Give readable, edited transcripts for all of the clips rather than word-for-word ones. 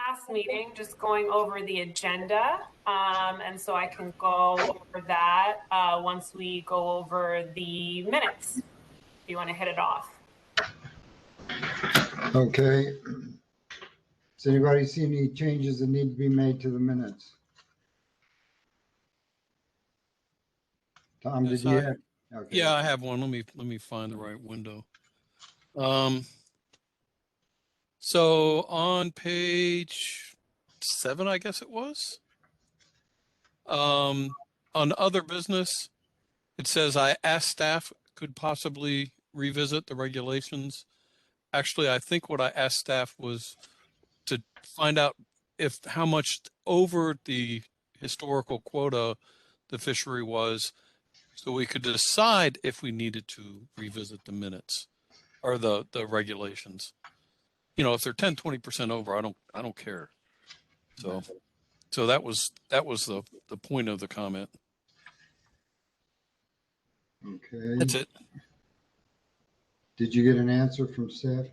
last meeting, just going over the agenda. And so I can go over that once we go over the minutes. If you want to hit it off. Okay. Does anybody see any changes that need to be made to the minutes? Tom, Yes, did you have? Okay. Yeah, I have one. Let me find the right window. So on page 7, I guess it was, on other business, it says I asked staff could possibly revisit the regulations. Actually, I think what I asked staff was to find out if how much over the historical quota the fishery was, so we could decide if we needed to revisit the minutes or the regulations. You know, if they're 10-20% over, I don't care. So that was the point of the comment. Okay. That's it. Did you get an answer from staff?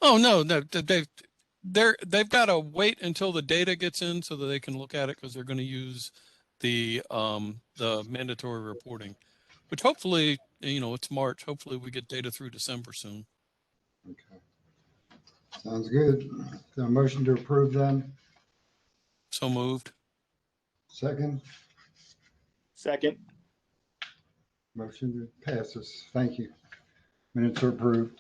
Oh no, they've got to wait until the data gets in so that they can look at it, because they're going to use the mandatory reporting, which hopefully, you know, it's March. Hopefully we get data through December soon. Okay. Sounds good. So a motion to approve then? So moved. Second? Second. Motion passes. Thank you. Minutes are approved.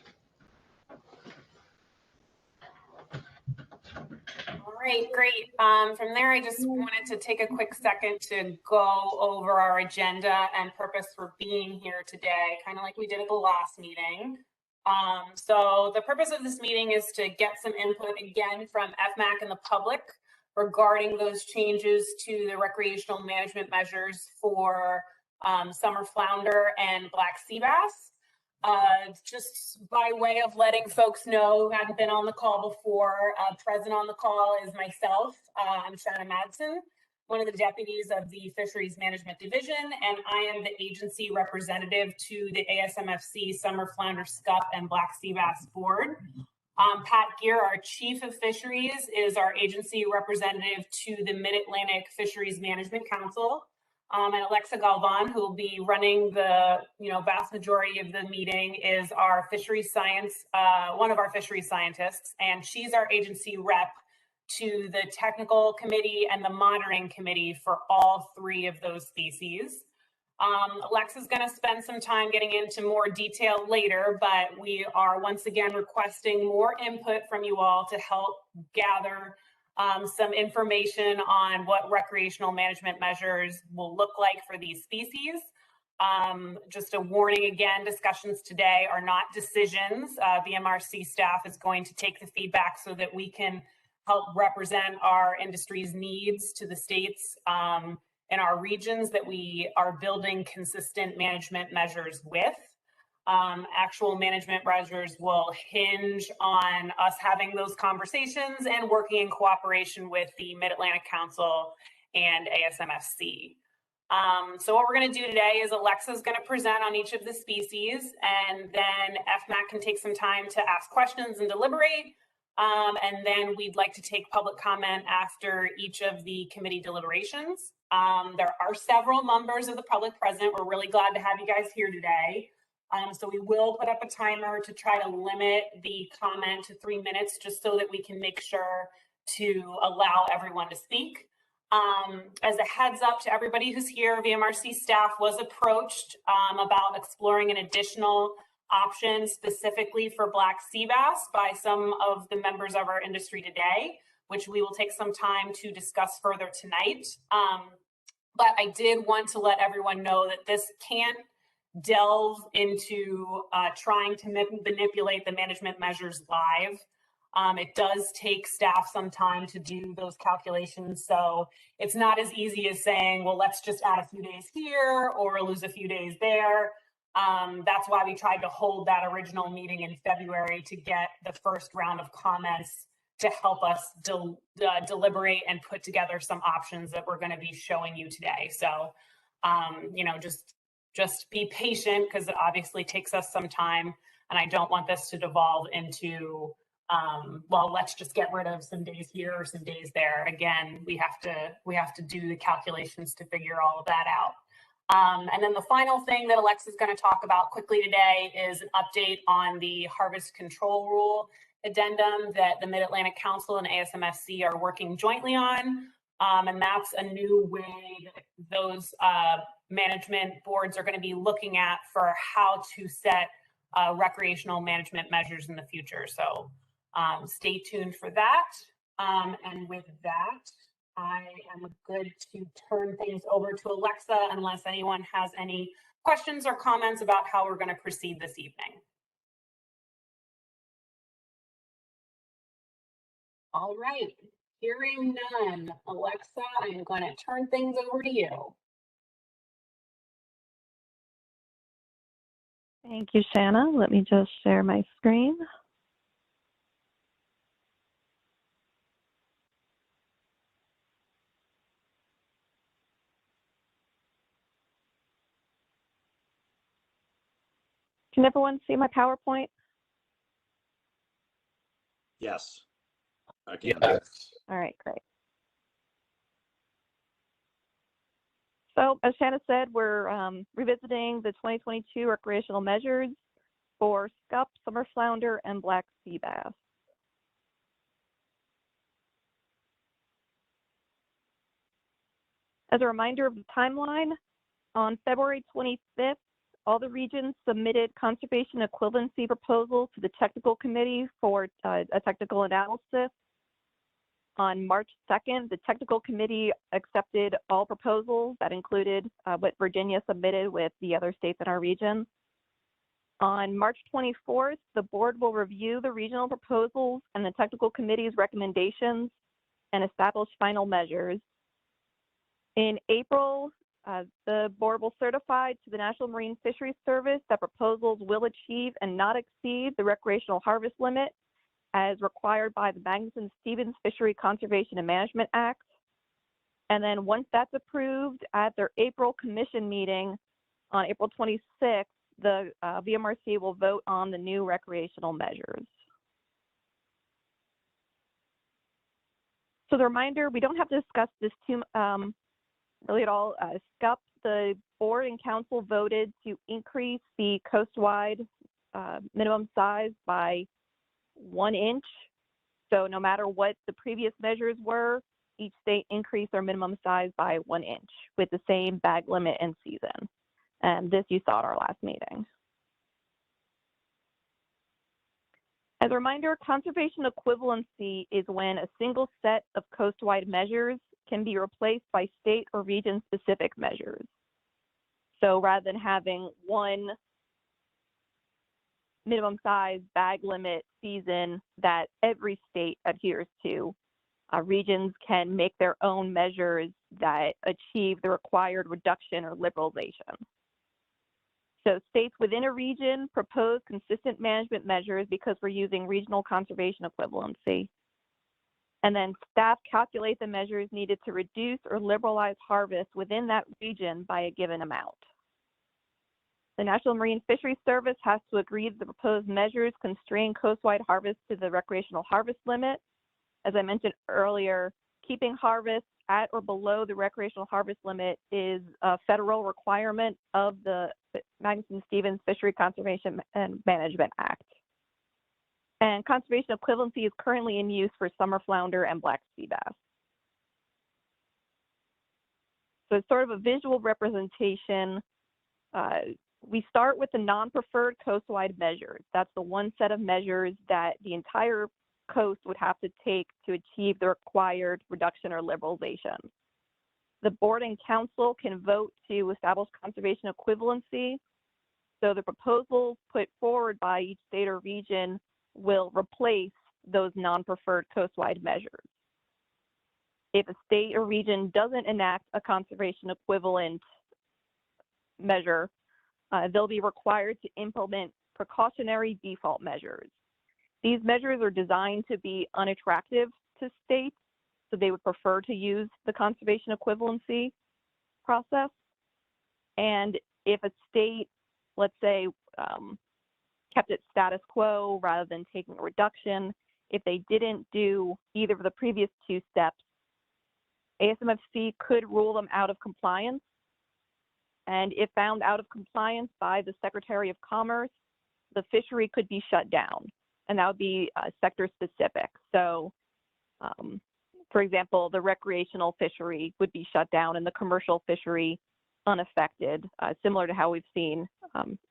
All right, great. From there, I just wanted to take a quick second to go over our agenda and purpose for being here today, kind of like we did at the last meeting. So the purpose of this meeting is to get some input again from FMAC and the public regarding those changes to the recreational management measures for summer flounder and black sea bass. Just by way of letting folks know who hadn't been on the call before, present on the call is myself. I'm Shanna Madsen, one of the deputies of the Fisheries Management Division, and I am the agency representative to the ASMFC Summer Flounder, Scup, and Black Sea Bass Board. Pat Gear, our Chief of Fisheries, is our agency representative to the Mid-Atlantic Fisheries Management Council. And Alexa Galvan, who will be running the vast majority of the meeting, is our fisheries science, one of our fisheries scientists, and she's our agency rep to the technical committee and the monitoring committee for all 3 of those species. Alexa's going to spend some time getting into more detail later, but we are once again requesting more input from you all to help gather some information on what recreational management measures will look like for these species. Just a warning again, discussions today are not decisions. VMRC staff is going to take the feedback so that we can help represent our industry's needs to the states in our regions that we are building consistent management measures with. Actual management measures will hinge on us having those conversations and working in cooperation with the Mid-Atlantic Council and ASMFC. So what we're going to do today is Alexa's going to present on each of the species, and then FMAC can take some time to ask questions and deliberate. And then we'd like to take public comment after each of the committee deliberations. There are several members of the public present. We're really glad to have you guys here today. So we will put up a timer to try to limit the comment to 3 minutes, just so that we can make sure to allow everyone to speak. As a heads up to everybody who's here, VMRC staff was approached about exploring an additional option specifically for black sea bass by some of the members of our industry today, which we will take some time to discuss further tonight. But I did want to let everyone know that this can't delve into trying to manipulate the management measures live. It does take staff some time to do those calculations, so it's not as easy as saying, well, let's just add a few days here or lose a few days there. That's why we tried to hold that original meeting in February to get the first round of comments to help us deliberate and put together some options that we're going to be showing you today. So, just be patient, because it obviously takes us some time, and I don't want this to devolve into well, let's just get rid of some days here or some days there. Again, we have to do the calculations to figure all of that out. And then the final thing that Alexa is going to talk about quickly today is an update on the harvest control rule addendum that the Mid-Atlantic Council and ASMSC are working jointly on. And that's a new way that those management boards are going to be looking at for how to set recreational management measures in the future. So stay tuned for that. And with that, I am good to turn things over to Alexa unless anyone has any questions or comments about how we're going to proceed this evening. All right, hearing none. Alexa, I'm going to turn things over to you. Thank you, Shanna. Let me just share my screen. Can everyone see my PowerPoint? Yes. I can. Yes. All right, great. So as Shanna said, we're revisiting the 2022 recreational measures for scup, summer flounder, and black sea bass. As a reminder of the timeline, on February 25th, all the regions submitted conservation equivalency proposals to the technical committee for a technical analysis. On March 2nd, the technical committee accepted all proposals. That included what Virginia submitted with the other states in our region. On March 24th, the board will review the regional proposals and the technical committee's recommendations and establish final measures. In April, the board will certify to the National Marine Fisheries Service that proposals will achieve and not exceed the recreational harvest limit as required by the Magnuson-Stevens Fishery Conservation and Management Act. And then once that's approved at their April commission meeting on April 26th, the VMRC will vote on the new recreational measures. So the reminder, we don't have to discuss this too really at all. SCUP, the board and council voted to increase the coastwide minimum size by 1 inch. So no matter what the previous measures were, each state increased their minimum size by 1 inch with the same bag limit and season. And this you saw at our last meeting. As a reminder, conservation equivalency is when a single set of coastwide measures can be replaced by state or region specific measures. So rather than having one minimum size, bag limit, season that every state adheres to, regions can make their own measures that achieve the required reduction or liberalization. So states within a region propose consistent management measures because we're using regional conservation equivalency. And then staff calculate the measures needed to reduce or liberalize harvest within that region by a given amount. The National Marine Fisheries Service has to agree that the proposed measures constrain coastwide harvest to the recreational harvest limit. As I mentioned earlier, keeping harvest at or below the recreational harvest limit is a federal requirement of the Magnuson-Stevens Fishery Conservation and Management Act. And conservation equivalency is currently in use for summer flounder and black sea bass. So it's sort of a visual representation. We start with the non-preferred coastwide measures. That's the one set of measures that the entire coast would have to take to achieve the required reduction or liberalization. The board and council can vote to establish conservation equivalency. So the proposals put forward by each state or region will replace those non-preferred coastwide measures. If a state or region doesn't enact a conservation equivalent measure, they'll be required to implement precautionary default measures. These measures are designed to be unattractive to states, so they would prefer to use the conservation equivalency process. And if a state, let's say, kept it status quo rather than taking a reduction, if they didn't do either of the previous two steps, ASMFC could rule them out of compliance. And if found out of compliance by the Secretary of Commerce, the fishery could be shut down, and that would be sector specific. So, for example, the recreational fishery would be shut down and the commercial fishery unaffected, similar to how we've seen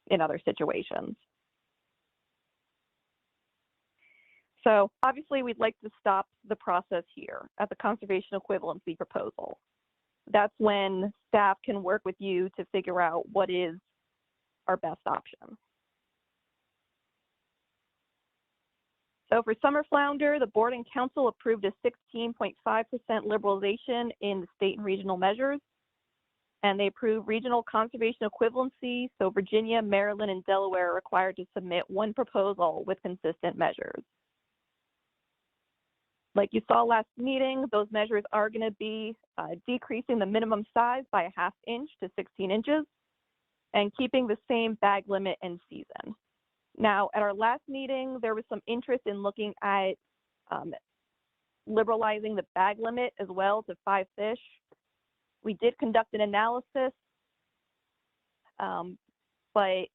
in other situations. So obviously we'd like to stop the process here at the conservation equivalency proposal. That's when staff can work with you to figure out what is our best option. So for summer flounder, the board and council approved a 16.5% liberalization in the state and regional measures, and they approved regional conservation equivalency. So Virginia, Maryland, and Delaware are required to submit one proposal with consistent measures. Like you saw last meeting, those measures are going to be decreasing the minimum size by 1/2 inch to 16 inches and keeping the same bag limit and season. Now, at our last meeting, there was some interest in looking at liberalizing the bag limit as well to 5 fish. We did conduct an analysis, but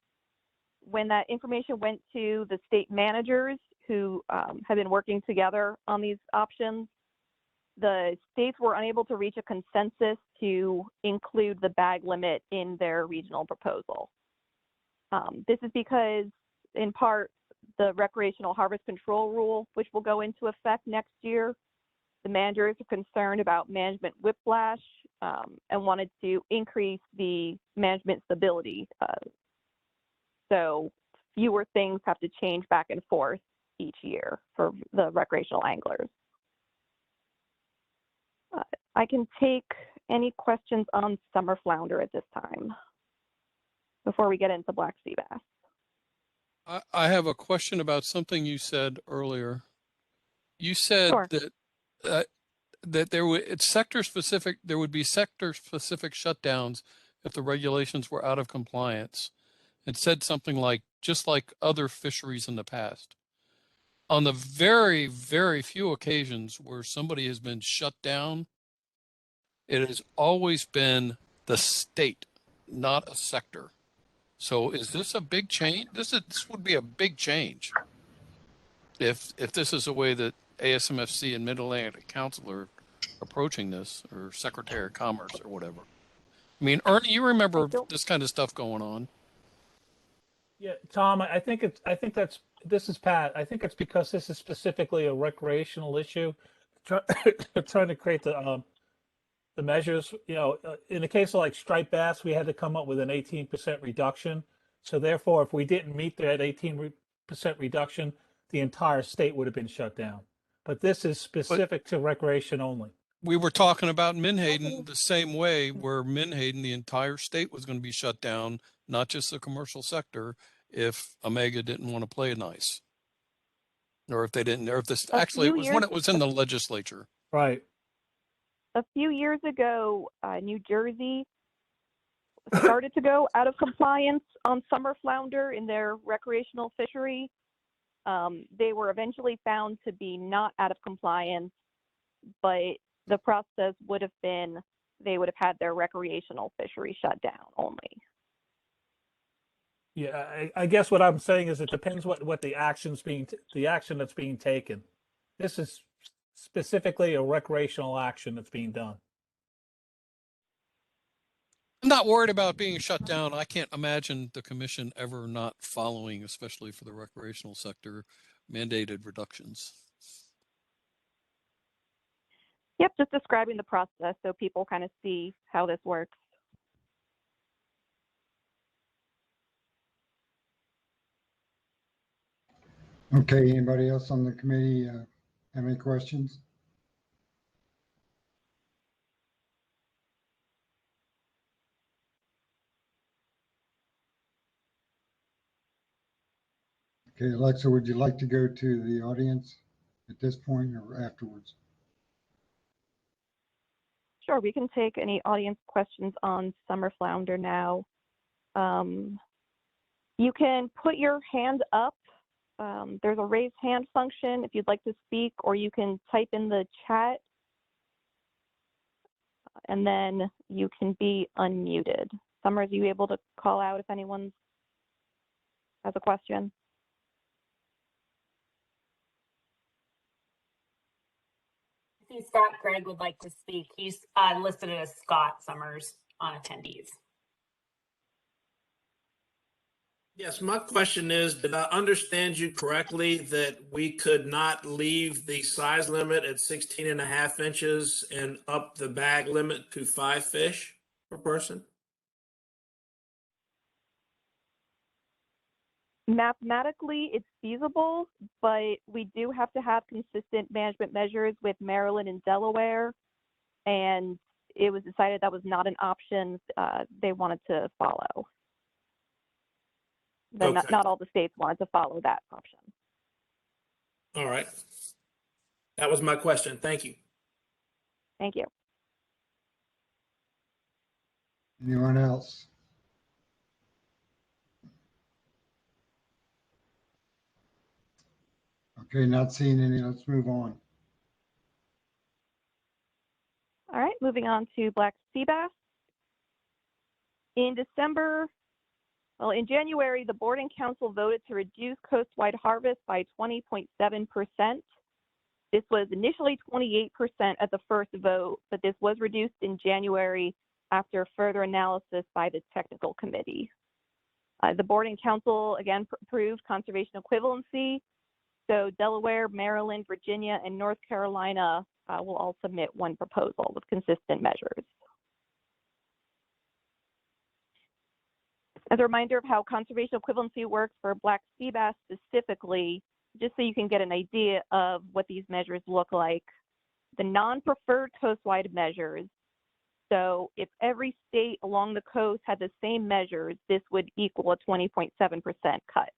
when that information went to the state managers who have been working together on these options, the states were unable to reach a consensus to include the bag limit in their regional proposal. This is because, in part, the recreational harvest control rule, which will go into effect next year, the managers are concerned about management whiplash and wanted to increase the management stability. So fewer things have to change back and forth each year for the recreational anglers. I can take any questions on summer flounder at this time before we get into black sea bass. I have a question about something you said earlier. You said Sure. that there would there would be sector specific shutdowns if the regulations were out of compliance. It said something like, just like other fisheries in the past. On the very, very few occasions where somebody has been shut down, it has always been the state, not a sector. So is this a big change? This would be a big change if this is the way that ASMFC and Mid-Atlantic Council are approaching this, or Secretary of Commerce or whatever. I mean, Ernie, you remember this kind of stuff going on. Yeah, Tom, I think this is Pat. I think it's because this is specifically a recreational issue, trying to create the measures. You know, in the case of like striped bass, we had to come up with an 18% reduction. So therefore, if we didn't meet that 18% reduction, the entire state would have been shut down. But this is specific to recreation only. We were talking about Menhaden the same way, where Menhaden, the entire state was going to be shut down, not just the commercial sector, if Omega didn't want to play nice. Or if they didn't, or if this, actually it was when it was in the legislature. Right. A few years ago, New Jersey started to go out of compliance on summer flounder in their recreational fishery. They were eventually found to be not out of compliance, but the process would have been, they would have had their recreational fishery shut down only. Yeah, I guess what I'm saying is it depends what the action's the action that's being taken. This is specifically a recreational action that's being done. I'm not worried about being shut down. I can't imagine the commission ever not following, especially for the recreational sector, mandated reductions. Yep, just describing the process so people kind of see how this works. Okay, anybody else on the committee have any questions? Okay, Alexa, would you like to go to the audience at this point or afterwards? Sure, we can take any audience questions on summer flounder now. You can put your hand up there's a raise hand function if you'd like to speak, or you can type in the chat and then you can be unmuted. Summer, are you able to call out if anyone has a question? I see Scott Gregg would like to speak. He's listed as Scott Summers on attendees. Yes, my question is, did I understand you correctly that we could not leave the size limit at 16.5 inches and up the bag limit to 5 fish per person? Mathematically, it's feasible, but we do have to have consistent management measures with Maryland and Delaware, and it was decided that was not an option they wanted to follow. Okay. Not all the states wanted to follow that option. All right. That was my question. Thank you. Thank you. Anyone else? Okay, not seeing any. Let's move on. All right, moving on to black sea bass. In January, the Board and Council voted to reduce coastwide harvest by 20.7%. This was initially 28% at the first vote, but this was reduced in January after further analysis by the technical committee. The Board and Council again approved conservation equivalency. So Delaware, Maryland, Virginia, and North Carolina will all submit one proposal with consistent measures. As a reminder of how conservation equivalency works for black sea bass specifically, just so you can get an idea of what these measures look like, the non-preferred coastwide measures, so if every state along the coast had the same measures, this would equal a 20.7% cut.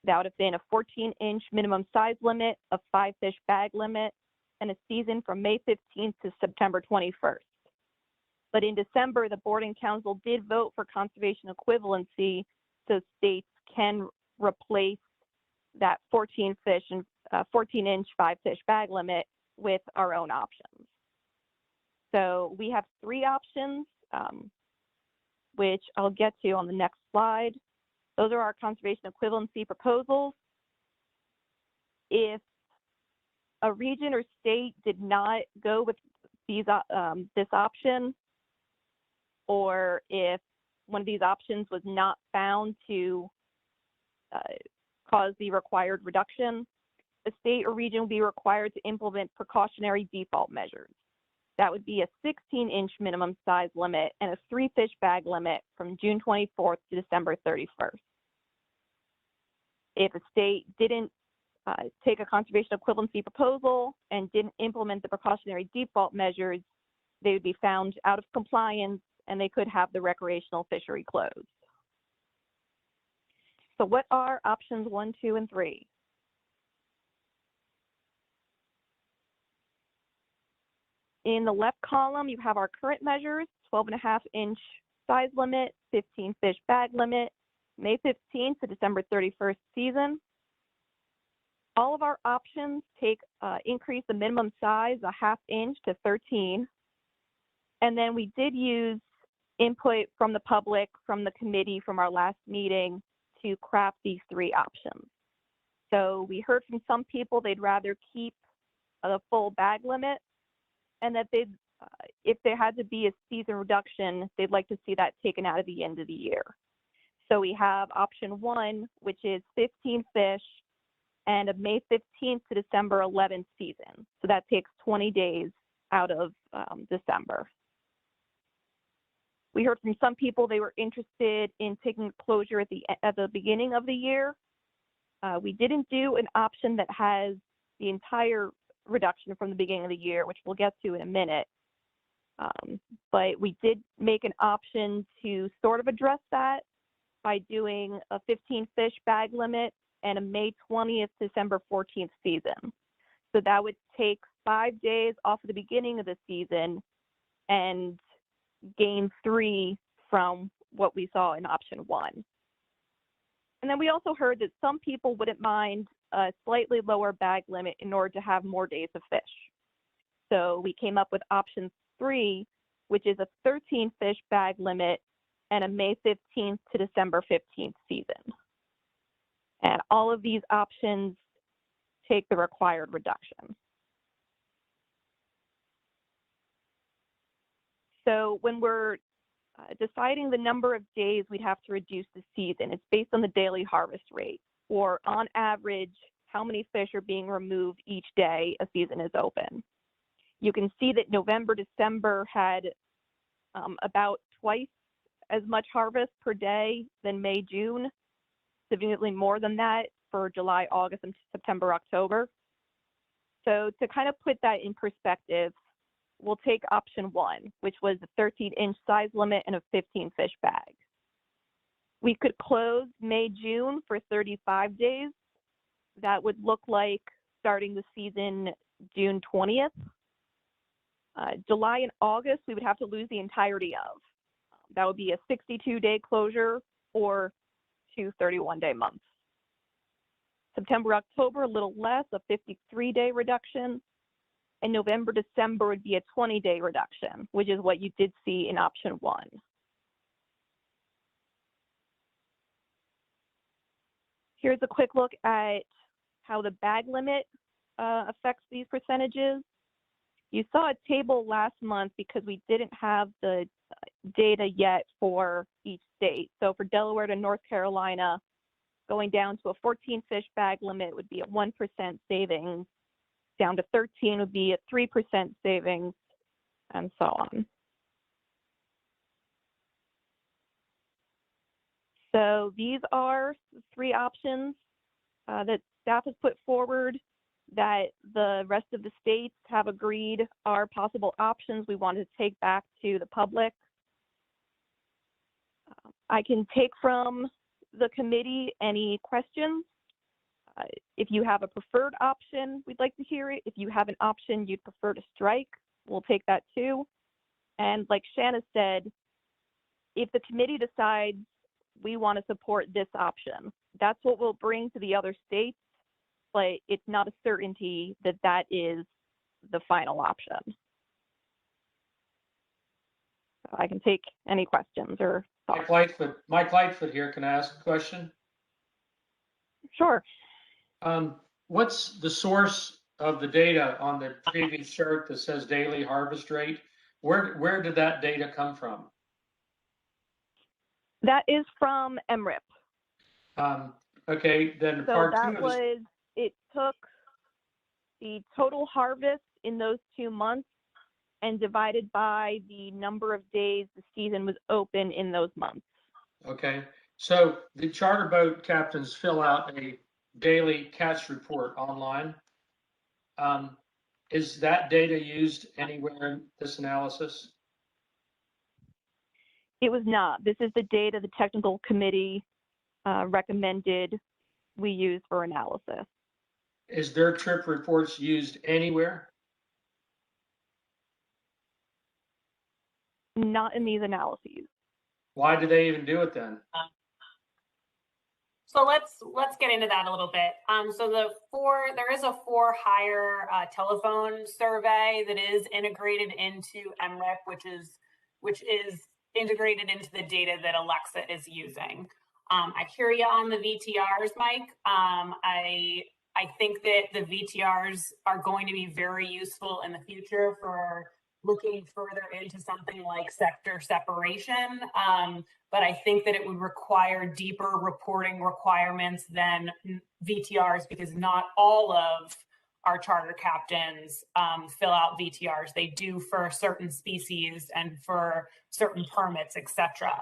That would have been a 14-inch minimum size limit, a 5-fish bag limit, and a season from May 15th to September 21st. But in December, the Board and Council did vote for conservation equivalency, so states can replace that 14-fish and 14-inch 5-fish bag limit with our own options. So we have three options, which I'll get to on the next slide. Those are our conservation equivalency proposals. If a region or state did not go with these this option, or if one of these options was not found to cause the required reduction, a state or region will be required to implement precautionary default measures. That would be a 16-inch minimum size limit and a 3-fish bag limit from June 24th to December 31st. If a state didn't take a conservation equivalency proposal and didn't implement the precautionary default measures, they would be found out of compliance and they could have the recreational fishery closed. So what are options 1, 2, and 3? In the left column, you have our current measures, 12.5-inch size limit, 15-fish bag limit, May 15th to December 31st season. All of our options increase the minimum size a 1/2 inch to 13. And then we did use input from the public, from the committee, from our last meeting to craft these three options. So we heard from some people they'd rather keep the full bag limit, and that if there had to be a season reduction, they'd like to see that taken out at the end of the year. So we have option 1, which is 15 fish and a May 15th to December 11th season. So that takes 20 days out of December. We heard from some people they were interested in taking closure at the beginning of the year. We didn't do an option that has the entire reduction from the beginning of the year, which we'll get to in a minute. But we did make an option to sort of address that by doing a 15-fish bag limit and a May 20th, December 14th season. So that would take 5 days off of the beginning of the season and gain 3 from what we saw in option 1. And then we also heard that some people wouldn't mind a slightly lower bag limit in order to have more days of fish. So we came up with option 3, which is a 13 fish bag limit and a May 15th to December 15th season. And all of these options take the required reduction. So when we're deciding the number of days we'd have to reduce the season, it's based on the daily harvest rate, or on average, how many fish are being removed each day a season is open. You can see that November, December had about twice as much harvest per day than May, June, significantly more than that for July, August, and September, October. So to kind of put that in perspective, we'll take option 1, which was the 13-inch size limit and a 15 fish bag. We could close May, June for 35 days. That would look like starting the season June 20th. July and August, we would have to lose the entirety of. That would be a 62-day closure or 2 31-day months. September, October, a little less, a 53-day reduction. And November, December would be a 20-day reduction, which is what you did see in option 1. Here's a quick look at how the bag limit affects these percentages. You saw a table last month because we didn't have the data yet for each state. So for Delaware to North Carolina, going down to a 14 fish bag limit would be a 1% savings. Down to 13 would be a 3% savings, and so on. So these are 3 options that staff has put forward that the rest of the states have agreed are possible options we want to take back to the public. I can take from the committee any questions. If you have a preferred option, we'd like to hear it. If you have an option you'd prefer to strike, we'll take that too. And like Shanna said, if the committee decides we want to support this option, that's what we'll bring to the other states, but it's not a certainty that that is the final option. So I can take any questions or thoughts. Mike Lightfoot here. Can I ask a question? Sure. What's the source of the data on the previous chart that says daily harvest rate? Where did that data come from? That is from MRIP. Okay, then So part that 2 was, it took the total harvest in those 2 months and divided by the number of days the season was open in those months. Okay, so the charter boat captains fill out a daily catch report online. Is that data used anywhere in this analysis? It was not. This is the data the technical committee recommended we use for analysis. Is their trip reports used anywhere? Not in these analyses. Why do they even do it then? So let's get into that a little bit. So there is a for-hire telephone survey that is integrated into MRIP, which is integrated into the data that Alexa is using. I hear you on the VTRs, Mike. I think that the VTRs are going to be very useful in the future for looking further into something like sector separation. But I think that it would require deeper reporting requirements than VTRs, because not all of our charter captains fill out VTRs. They do for certain species and for certain permits, etc.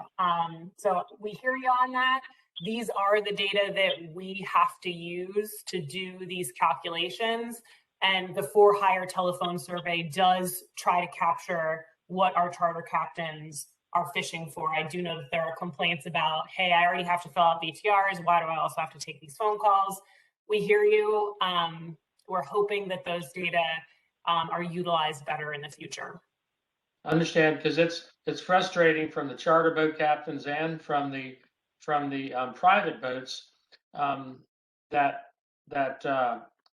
So we hear you on that. These are the data that we have to use to do these calculations. And the for-hire telephone survey does try to capture what our charter captains are fishing for. I do know that there are complaints about, hey, I already have to fill out VTRs. Why do I also have to take these phone calls? We hear you. We're hoping that those data are utilized better in the future. I understand, because it's frustrating from the charter boat captains and from the private boats that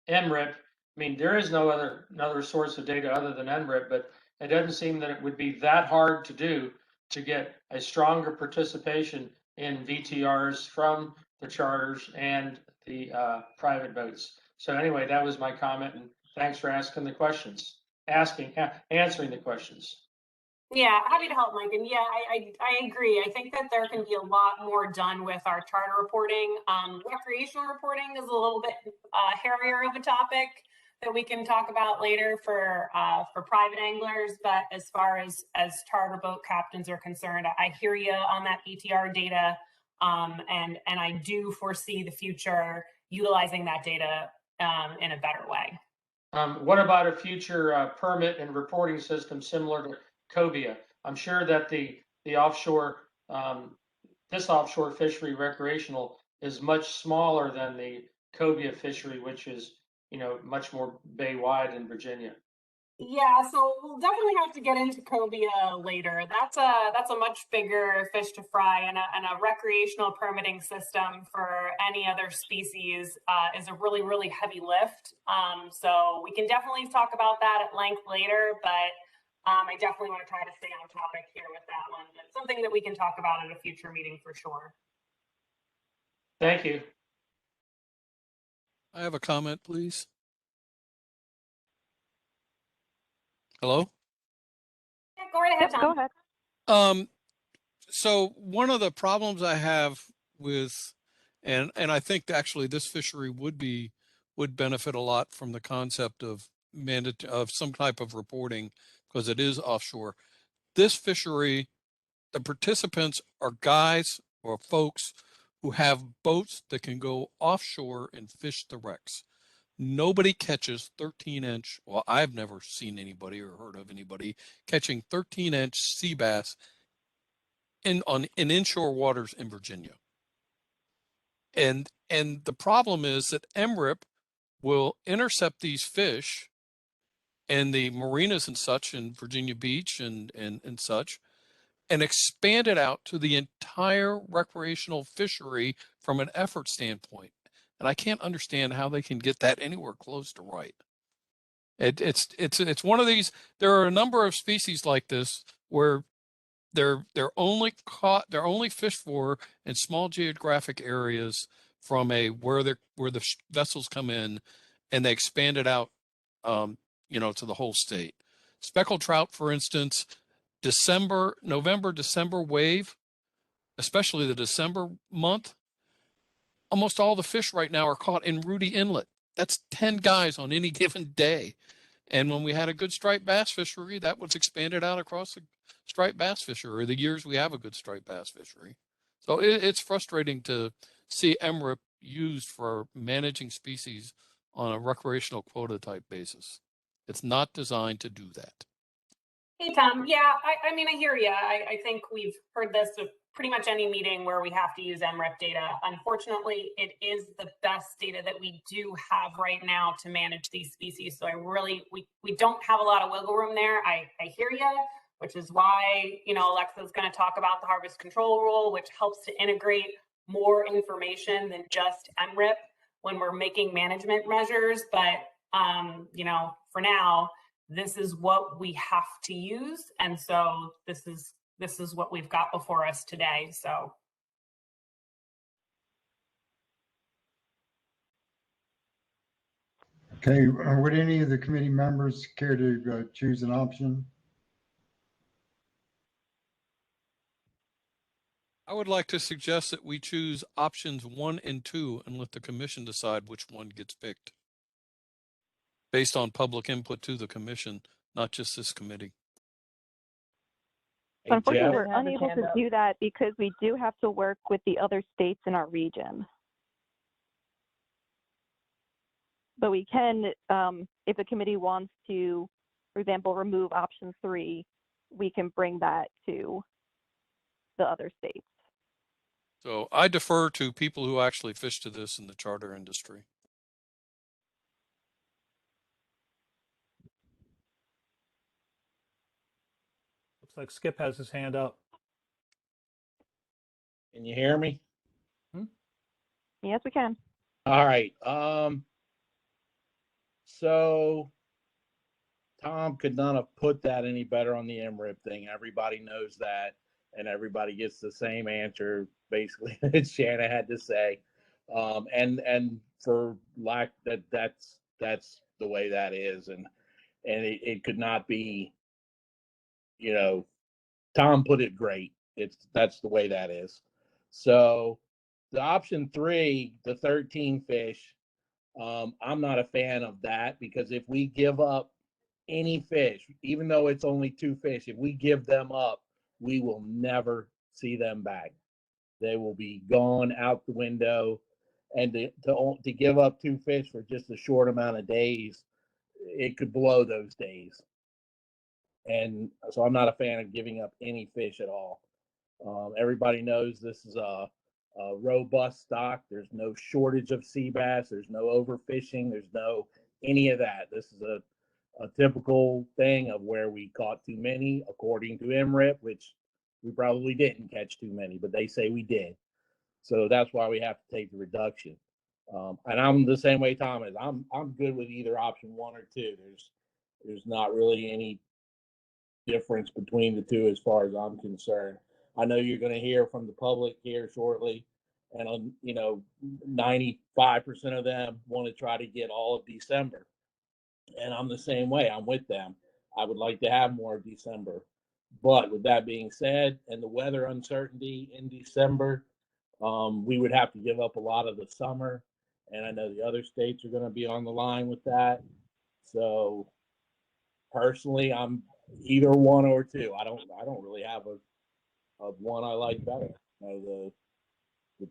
MRIP, I mean, there is no another source of data other than NRIP, but it doesn't seem that it would be that hard to do to get a stronger participation in VTRs from the charters and the private boats. So anyway, that was my comment, and thanks for asking the questions, answering the questions. Yeah, happy to help, Mike. And yeah, I agree. I think that there can be a lot more done with our charter reporting. Recreational reporting is a little bit hairier of a topic that we can talk about later for private anglers. But as far as charter boat captains are concerned, I hear you on that BTR data, and I do foresee the future utilizing that data in a better way. What about a future permit and reporting system similar to cobia? I'm sure that the offshore, this offshore fishery recreational is much smaller than the cobia fishery, which is, much more bay wide in Virginia. Yeah, so we'll definitely have to get into cobia later. That's a much bigger fish to fry, and a recreational permitting system for any other species is a really heavy lift. So we can definitely talk about that at length later, but I definitely want to try to stay on topic here with that one. It's something that we can talk about at a future meeting for sure. Thank you. I have a comment, please. Hello? Yeah, go right ahead, Yep, Tom. go ahead. So one of the problems I have with, and I think actually this fishery would benefit a lot from the concept of some type of reporting because it is offshore. This fishery, the participants are guys or folks who have boats that can go offshore and fish the wrecks. Nobody catches 13-inch. Well, I've never seen anybody or heard of anybody catching 13-inch sea bass in inshore waters in Virginia. And the problem is that MRIP will intercept these fish and the marinas and such in Virginia Beach and such, and expand it out to the entire recreational fishery from an effort standpoint. And I can't understand how they can get that anywhere close to right. It's one of these. There are a number of species like this where they're only fished for in small geographic areas from where the vessels come in, and they expand it out, to the whole state. Speckled trout, for instance, November, December wave, especially the December month, almost all the fish right now are caught in Rudy Inlet. That's 10 guys on any given day. And when we had a good striped bass fishery, that was expanded out across the striped bass fishery, the years we have a good striped bass fishery. So it's frustrating to see MRIP used for managing species on a recreational quota type basis. It's not designed to do that. Hey, Tom. Yeah, I mean, I hear you. I think we've heard this at pretty much any meeting where we have to use MRIP data. Unfortunately, it is the best data that we do have right now to manage these species. So we don't have a lot of wiggle room there. I hear you, which is why, Alexa's going to talk about the harvest control rule, which helps to integrate more information than just MRIP when we're making management measures. But, for now, this is what we have to use. And so this is what we've got before us today. So. Okay, would any of the committee members care to choose an option? I would like to suggest that we choose options 1 and 2 and let the commission decide which one gets picked based on public input to the commission, not just this committee. So unfortunately, we're unable to do that because we do have to work with the other states in our region. But we can, if the committee wants to, for example, remove option 3, we can bring that to the other states. So I defer to people who actually fish to this in the charter industry. Looks like Skip has his hand up. Can you hear me? Yes, we can. All right. So Tom could not have put that any better on the MRIP thing. Everybody knows that, and everybody gets the same answer basically that Shanna had to say. And for lack that's the way that is, and it could not be, you know, Tom put it great. That's the way that is. So the option 3, the 13 fish, I'm not a fan of that, because if we give up any fish, even though it's only 2 fish, if we give them up, we will never see them back. They will be gone out the window. And to give up 2 fish for just a short amount of days, it could blow those days. And so I'm not a fan of giving up any fish at all. Everybody knows this is a robust stock. There's no shortage of sea bass. There's no overfishing. There's no any of that. This is a typical thing of where we caught too many, according to MRIP, which we probably didn't catch too many, but they say we did. So that's why we have to take the reduction. And I'm the same way Tom is. I'm good with either option 1 or 2. There's not really any difference between the two as far as I'm concerned. I know you're going to hear from the public here shortly, and 95% of them want to try to get all of December, and I'm the same way. I'm with them. I would like to have more of December, but with that being said, and the weather uncertainty in December, we would have to give up a lot of the summer, and I know the other states are going to be on the line with that. So personally, I'm either 1 or 2. I don't really have a one I like better. The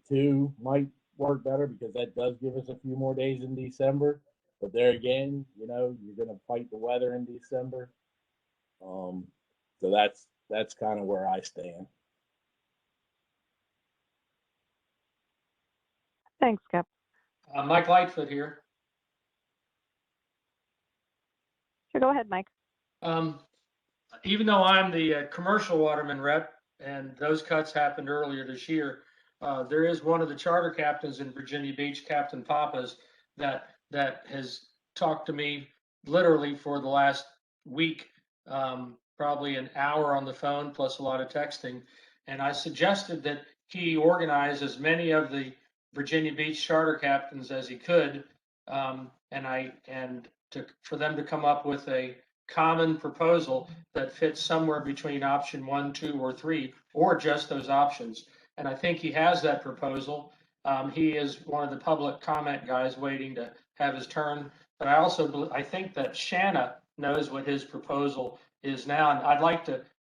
2 might work better because that does give us a few more days in December. But there again, you're going to fight the weather in December. So that's kind of where I stand. Thanks, Skip. Mike Lightfoot here. Sure, go ahead, Mike. Even though I'm the commercial waterman rep, and those cuts happened earlier this year, there is one of the charter captains in Virginia Beach, Captain Pappas, that has talked to me literally for the last week, probably an hour on the phone plus a lot of texting. And I suggested that he organize as many of the Virginia Beach charter captains as he could, for them to come up with a common proposal that fits somewhere between option 1, 2, or 3, or just those options. And I think he has that proposal. He is one of the public comment guys waiting to have his turn. But I think that Shanna knows what his proposal is now. And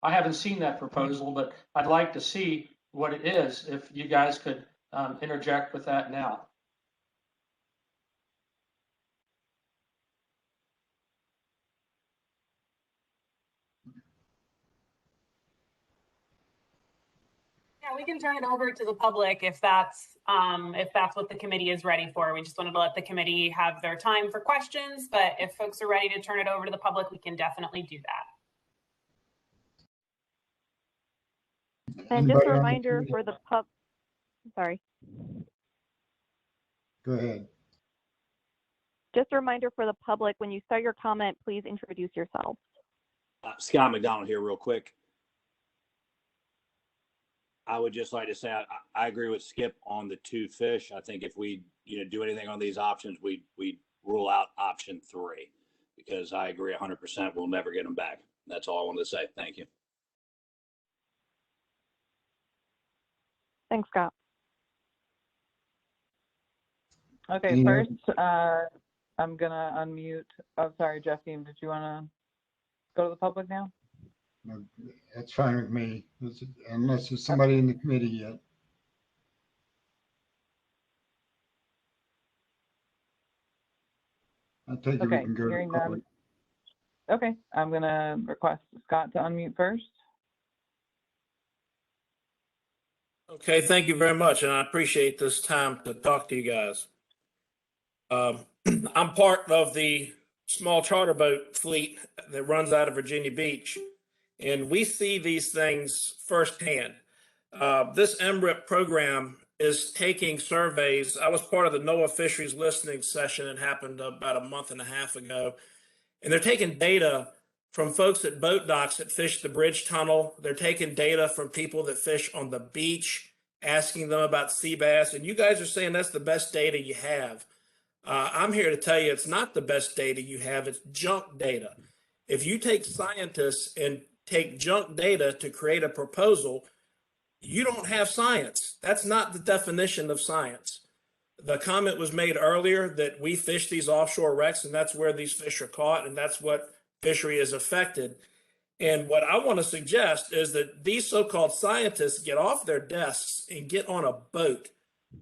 I haven't seen that proposal, but I'd like to see what it is, if you guys could interject with that now. Yeah, we can turn it over to the public if that's what the committee is ready for. We just wanted to let the committee have their time for questions, but if folks are ready to turn it over to the public, we can definitely do that. And just Anybody a on the reminder committee? for the sorry. Go ahead. Just a reminder for the public, when you start your comment, please introduce yourself. Scott McDonald here real quick. I would just like to say I agree with Skip on the 2 fish. I think if we do anything on these options, we rule out option 3, because I agree 100%. We'll never get them back. That's all I wanted to say. Thank you. Thanks, Scott. Okay, Any first, I'm gonna unmute. Oh, sorry, Jeffy, did you wanna go to the public now? No, that's fine with me, unless there's somebody in the committee yet. I take it we Okay, can go to hearing the public. none. Okay, I'm gonna request Scott to unmute first. Okay, thank you very much, and I appreciate this time to talk to you guys. I'm part of the small charter boat fleet that runs out of Virginia Beach, and we see these things firsthand. This MRIP program is taking surveys. I was part of the NOAA fisheries listening session that happened about a month and a half ago. And they're taking data from folks at boat docks that fish the bridge tunnel. They're taking data from people that fish on the beach, asking them about sea bass. And you guys are saying that's the best data you have. I'm here to tell you it's not the best data you have. It's junk data. If you take scientists and take junk data to create a proposal, you don't have science. That's not the definition of science. The comment was made earlier that we fish these offshore wrecks and that's where these fish are caught and that's what fishery is affected. And what I want to suggest is that these so-called scientists get off their desks and get on a boat.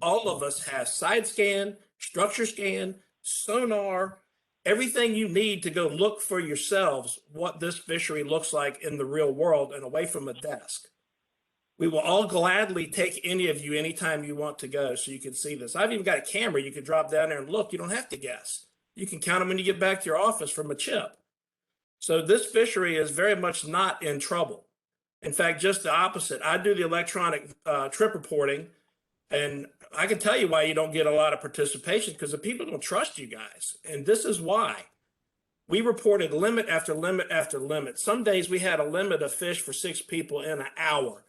All of us have side scan, structure scan, sonar, everything you need to go look for yourselves what this fishery looks like in the real world and away from a desk. We will all gladly take any of you anytime you want to go so you can see this. I've even got a camera you can drop down there and look. You don't have to guess. You can count them when you get back to your office from a chip. So this fishery is very much not in trouble. In fact, just the opposite. I do the electronic trip reporting, and I can tell you why you don't get a lot of participation, because the people don't trust you guys. And this is why. We reported limit after limit after limit. Some days we had a limit of fish for 6 people in an hour.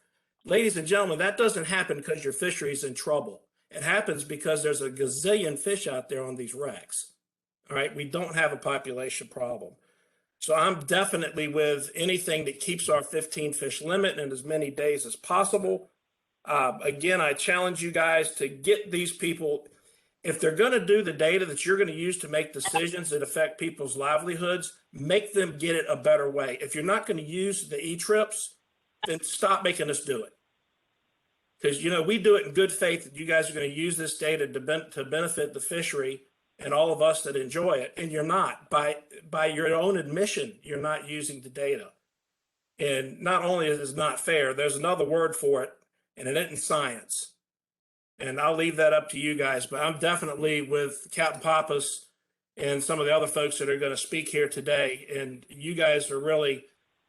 Ladies and gentlemen, that doesn't happen because your fishery is in trouble. It happens because there's a gazillion fish out there on these wrecks. All right, we don't have a population problem. So I'm definitely with anything that keeps our 15 fish limit in as many days as possible. Again, I challenge you guys to get these people, if they're going to do the data that you're going to use to make decisions that affect people's livelihoods, make them get it a better way. If you're not going to use the e-trips, then stop making us do it. Because, you know, we do it in good faith that you guys are going to use this data to benefit the fishery and all of us that enjoy it. And you're not. By your own admission, you're not using the data. And not only is it not fair, there's another word for it, and it isn't science. And I'll leave that up to you guys. But I'm definitely with Captain Pappas and some of the other folks that are going to speak here today. And you guys are really...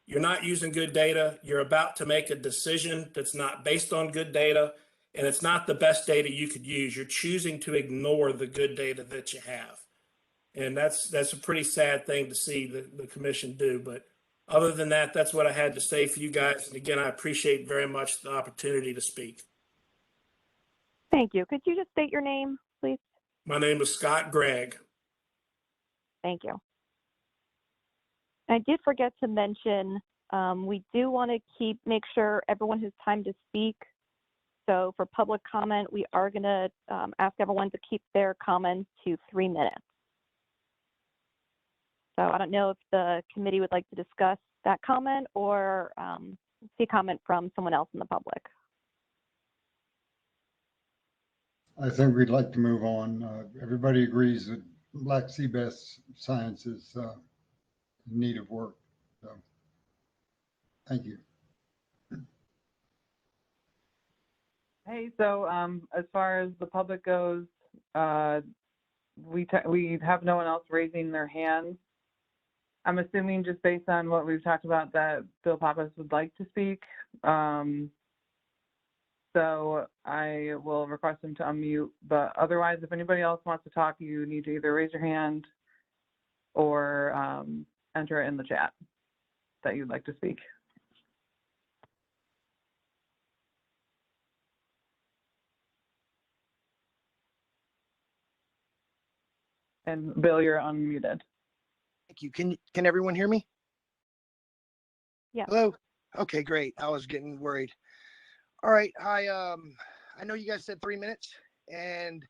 You're not using good data. You're about to make a decision that's not based on good data, and it's not the best data you could use. You're choosing to ignore the good data that you have. And that's a pretty sad thing to see the commission do. But other than that, that's what I had to say for you guys. And again, I appreciate very much the opportunity to speak. Thank you. Could you just state your name, please? My name is Scott Gregg. Thank you. I did forget to mention, we do want to make sure everyone has time to speak. So for public comment, we are going to ask everyone to keep their comments to 3 minutes. So I don't know if the committee would like to discuss that comment or see a comment from someone else in the public. I think we'd like to move on. Everybody agrees that black sea bass science is in need of work. So, thank you. Hey, so as far as the public goes, we have no one else raising their hands. I'm assuming just based on what we've talked about that Bill Pappas would like to speak. So I will request him to unmute, but otherwise, if anybody else wants to talk, you need to either raise your hand or enter it in the chat that you'd like to speak. And Bill, you're unmuted. Thank you. Can everyone hear me? Yeah. Hello? Okay, great. I was getting worried. All right. I know you guys said 3 minutes, and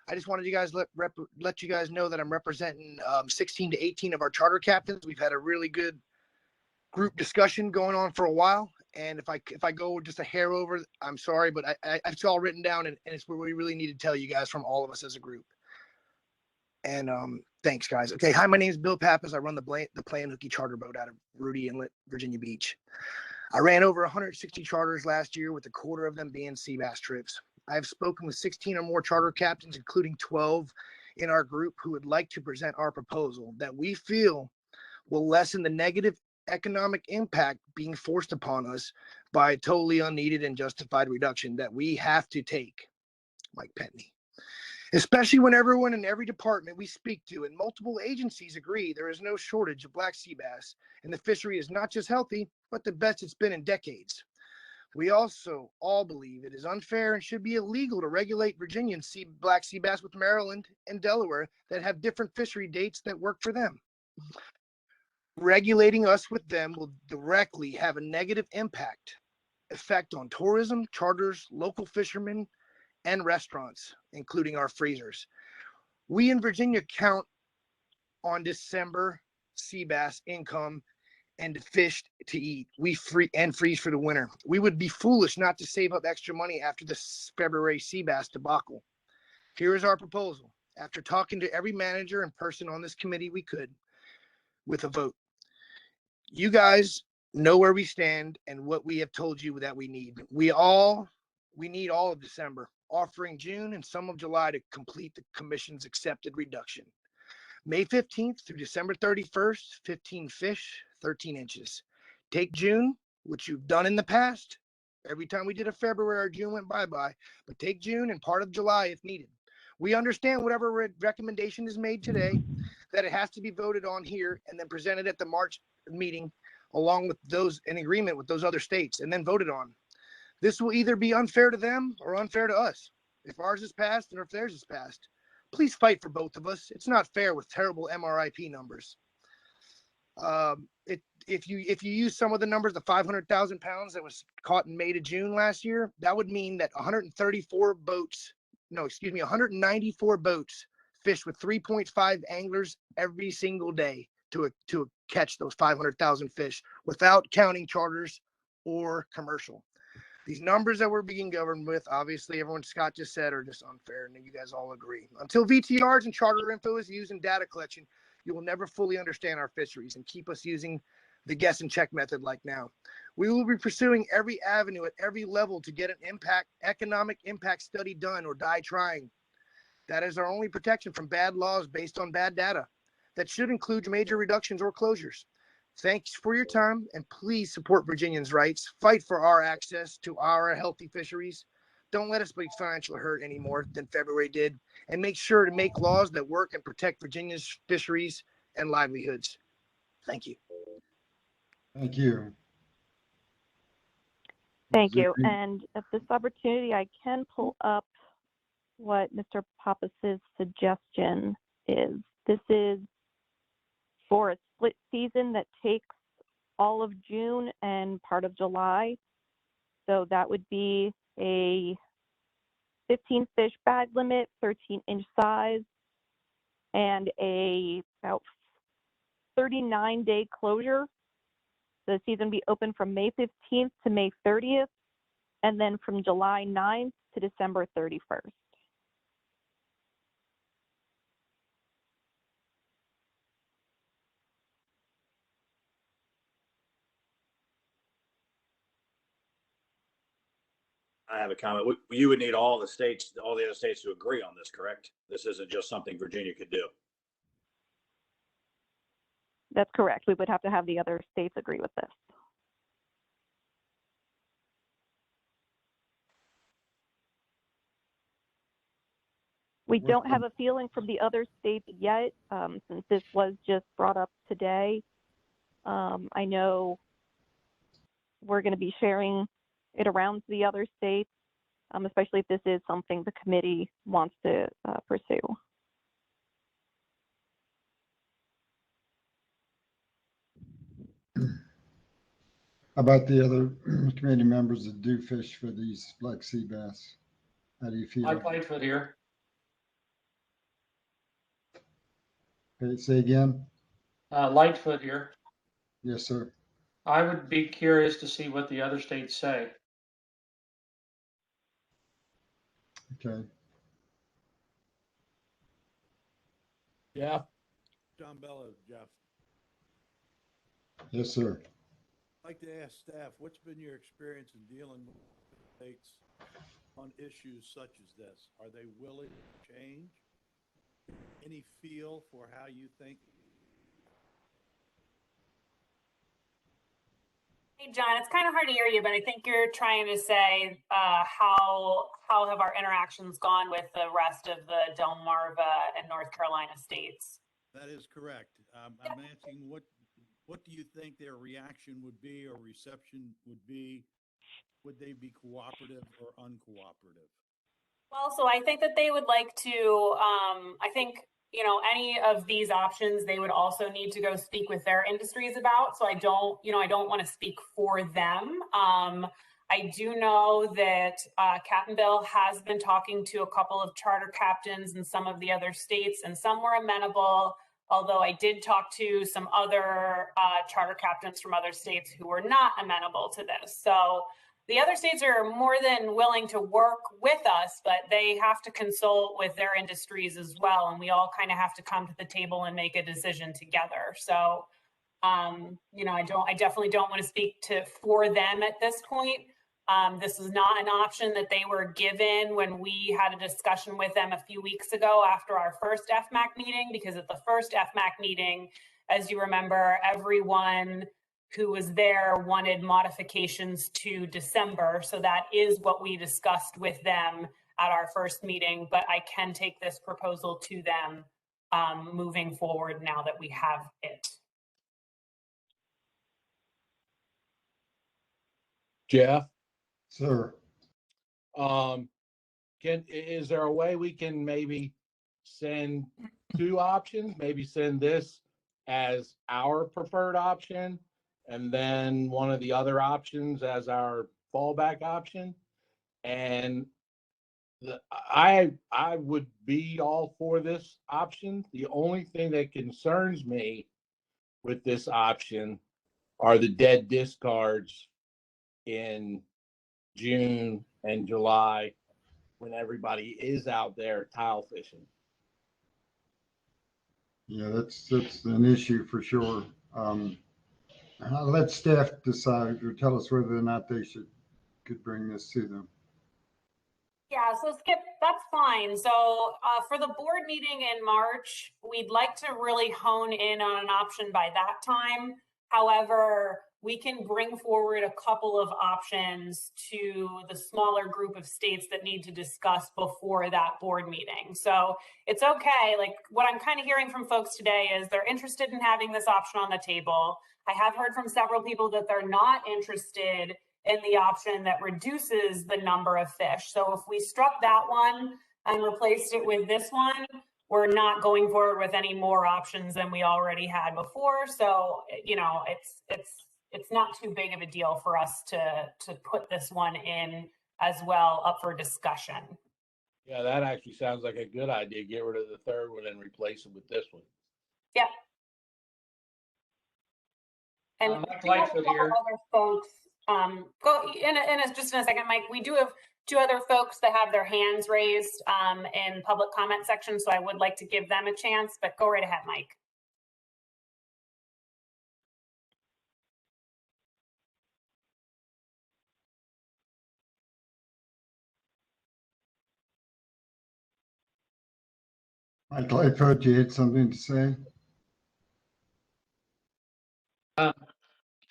I just wanted you guys let you guys know that I'm representing 16 to 18 of our charter captains. We've had a really good group discussion going on for a while, and if I go just a hair over, I'm sorry, but it's all written down, and it's what we really need to tell you guys from all of us as a group. And thanks, guys. Okay, hi, my name is Bill Pappas. I run the Play and Hooky charter boat out of Rudy Inlet, Virginia Beach. I ran over 160 charters last year, with a quarter of them being sea bass trips. I have spoken with 16 or more charter captains, including 12 in our group, who would like to present our proposal that we feel will lessen the negative economic impact being forced upon us by a totally unneeded and justified reduction that we have to take. Mike Pentney. Especially when everyone in every department we speak to and multiple agencies agree there is no shortage of black sea bass, and the fishery is not just healthy, but the best it's been in decades. We also all believe it is unfair and should be illegal to regulate Virginian black sea bass with Maryland and Delaware that have different fishery dates that work for them. Regulating us with them will directly have a negative effect on tourism, charters, local fishermen, and restaurants, including our freezers. We in Virginia count on December sea bass income and fish to eat. We freeze for the winter. We would be foolish not to save up extra money after the February sea bass debacle. Here is our proposal. After talking to every manager and person on this committee we could, with a vote. You guys know where we stand and what we have told you that we need. We need all of December, offering June and some of July to complete the commission's accepted reduction. May 15th through December 31st, 15 fish, 13 inches. Take June, which you've done in the past. Every time we did a February or June went bye-bye, but take June and part of July if needed. We understand whatever recommendation is made today, that it has to be voted on here and then presented at the March meeting along with those in agreement with those other states and then voted on. This will either be unfair to them or unfair to us. If ours is passed or if theirs is passed, please fight for both of us. It's not fair with terrible MRIP numbers. If you use some of the numbers, the 500,000 pounds that was caught in May to June last year, that would mean that 194 boats fish with 3.5 anglers every single day to catch those 500,000 fish without counting charters or commercial. These numbers that we're being governed with, obviously everyone Scott just said, are just unfair, and you guys all agree. Until VTRs and charter info is used in data collection, you will never fully understand our fisheries and keep us using the guess and check method like now. We will be pursuing every avenue at every level to get an economic impact study done or die trying. That is our only protection from bad laws based on bad data. That should include major reductions or closures. Thanks for your time, and please support Virginians' rights. Fight for our access to our healthy fisheries. Don't let us be financially hurt any more than February did, and make sure to make laws that work and protect Virginia's fisheries and livelihoods. Thank you. Thank you. Thank you. And at this opportunity, I can pull up what Mr. Pappas's suggestion is. This is for a split season that takes all of June and part of July. So that would be a 15 fish bag limit, 13-inch size, and a about 39-day closure. The season will be open from May 15th to May 30th, and then from July 9th to December 31st. I have a comment. You would need all the other states to agree on this, correct? This isn't just something Virginia could do. That's correct. We would have to have the other states agree with this. We don't have a feeling from the other states yet, since this was just brought up today. I know we're going to be sharing it around to the other states, especially if this is something the committee wants to pursue. How about the other committee members that do fish for these black sea bass? How do you feel? Mike Lightfoot here. Okay, say again? Lightfoot here. Yes, sir. I would be curious to see what the other states say. Okay. Yeah. John Bella, Jeff. Yes, sir. I'd like to ask staff, what's been your experience in dealing with states on issues such as this? Are they willing to change? Any feel for how you think? Hey, John, it's kind of hard to hear you, but I think you're trying to say how have our interactions gone with the rest of the Delmarva and North Carolina states? That is correct. I'm asking what do you think their reaction would be or reception would be? Would they be cooperative or uncooperative? Well, so I think that they would like to, I think, you know, any of these options, they would also need to go speak with their industries about. So I don't, you know, I don't want to speak for them. I do know that Captain Bill has been talking to a couple of charter captains in some of the other states, and some were amenable, although I did talk to some other charter captains from other states who were not amenable to this. So the other states are more than willing to work with us, but they have to consult with their industries as well. And we all kind of have to come to the table and make a decision together. So, you know, I definitely don't want to speak for them at this point. This is not an option that they were given when we had a discussion with them a few weeks ago after our first FMAC meeting, because at the first FMAC meeting, as you remember, everyone who was there wanted modifications to December. So that is what we discussed with them at our first meeting, but I can take this proposal to them moving forward now that we have it. Jeff, Sir, is there a way we can maybe send two options? Maybe send this as our preferred option and then one of the other options as our fallback option. And I would be all for this option. The only thing that concerns me with this option are the dead discards in June and July when everybody is out there tile fishing. yeah, that's an issue for sure. I'll let staff decide or tell us whether or not they could bring this to them. Yeah, so Skip, that's fine. So for the board meeting in March, we'd like to really hone in on an option by that time. However, we can bring forward a couple of options to the smaller group of states that need to discuss before that board meeting. So it's okay. Like, what I'm kind of hearing from folks today is they're interested in having this option on the table. I have heard from several people that they're not interested in the option that reduces the number of fish. So if we struck that one and replaced it with this one, we're not going forward with any more options than we already had before. So, you know, it's not too big of a deal for us to put this one in as well, up for discussion. Yeah, that actually sounds like a good idea. Get rid of the third one and replace it with this one. Yeah. And Mike Lightfoot here. Other folks, go just in a second, Mike. We do have two other folks that have their hands raised in public comment section, so I would like to give them a chance, but go right ahead, Mike. Mike Lightfoot, you had something to say?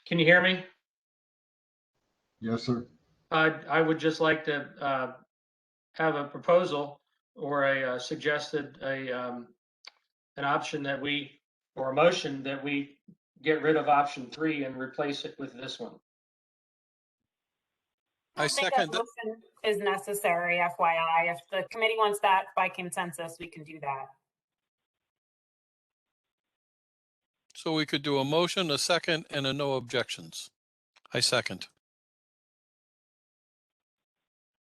Can you hear me? Yes, sir. I would just like to have a proposal or a suggested an option that or a motion that we get rid of option 3 and replace it with this one. I don't think that motion is necessary, FYI. If the committee wants that by consensus, we can do that. So we could do a motion, a second, and a no objections. I second.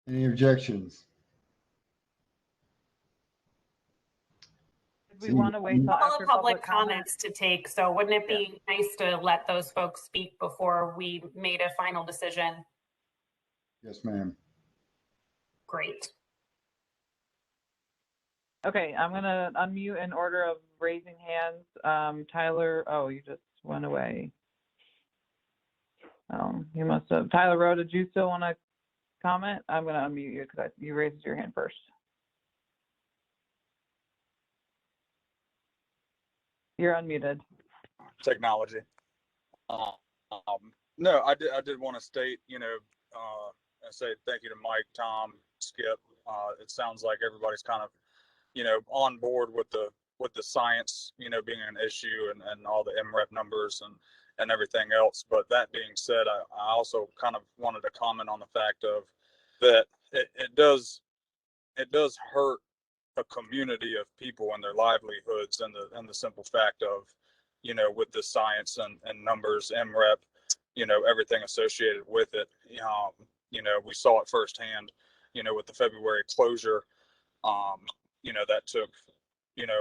Any objections? We want to wait till after public comments to take. So wouldn't it be nice to let those folks speak before we made a final decision? Yes, ma'am. Great. Okay, I'm gonna unmute in order of raising hands. Tyler, oh, you just went away. Oh, you must have. Tyler Rowe, did you still want to comment? I'm gonna unmute you because you raised your hand first. You're unmuted. Technology. No, I did want to state, and say thank you to Mike, Tom, Skip. It sounds like everybody's kind of, on board with the science, being an issue and all the MREP numbers and everything else. But that being said, I also kind of wanted to comment on the fact of that it does hurt a community of people and their livelihoods, and the simple fact of, with the science and numbers, MREP, everything associated with it. We saw it firsthand, with the February closure, that took,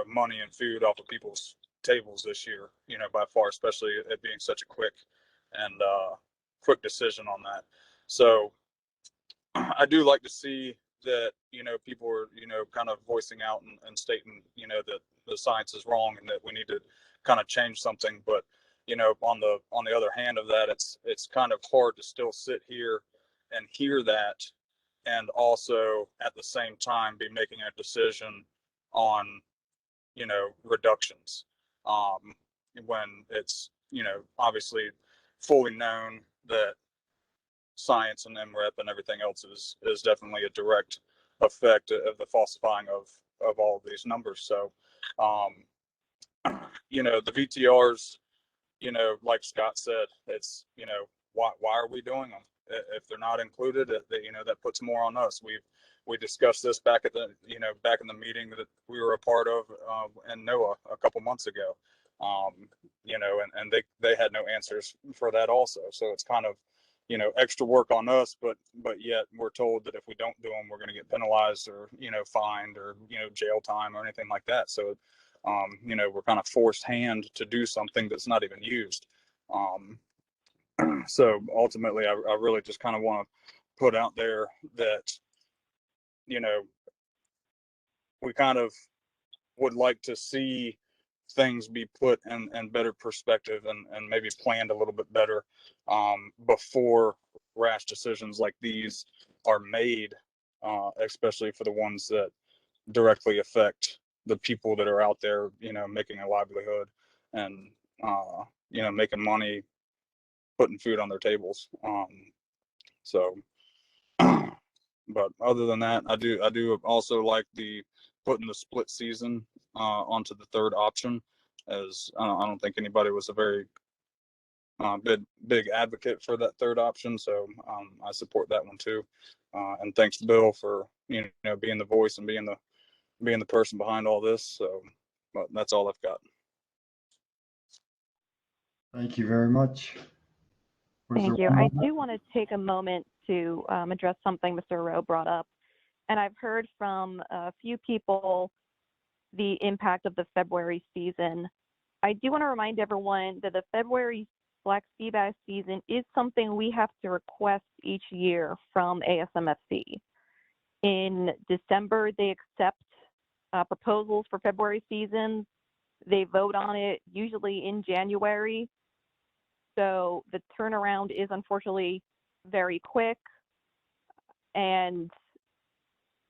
money and food off of people's tables this year, by far, especially it being such a quick decision on that. So I do like to see that, people are, kind of voicing out and stating, that the science is wrong and that we need to kind of change something. But, on the other hand of that, it's kind of hard to still sit here and hear that and also at the same time be making a decision on, reductions, when it's, obviously fully known that science and MREP and everything else is definitely a direct effect of the falsifying of all of these numbers. So, the VTRs, like Scott said, it's, why are we doing them? If they're not included, that puts more on us. We discussed this back at the, back in the meeting that we were a part of, in NOAA a couple months ago. And they had no answers for that also. So it's kind of, extra work on us, but yet we're told that if we don't do them, we're going to get penalized or, fined or, jail time or anything like that. So, we're kind of forced hand to do something that's not even used. So ultimately, I really just kind of want to put out there that, we kind of would like to see things be put in better perspective and maybe planned a little bit better, before rash decisions like these are made, especially for the ones that directly affect the people that are out there, making a livelihood and, making money, putting food on their tables. So, but other than that, I do also like putting the split season onto the third option, as I don't think anybody was a very big advocate for that third option. So I support that one too. And thanks, Bill, for being the voice and being the person behind all this. So, but that's all I've got. Thank you very much. Thank you. I do want to take a moment to address something Mr. Rowe brought up. And I've heard from a few people the impact of the February season. I do want to remind everyone that the February black sea bass season is something we have to request each year from ASMFC. In December, they accept proposals for February season. They vote on it usually in January. So the turnaround is unfortunately very quick. And,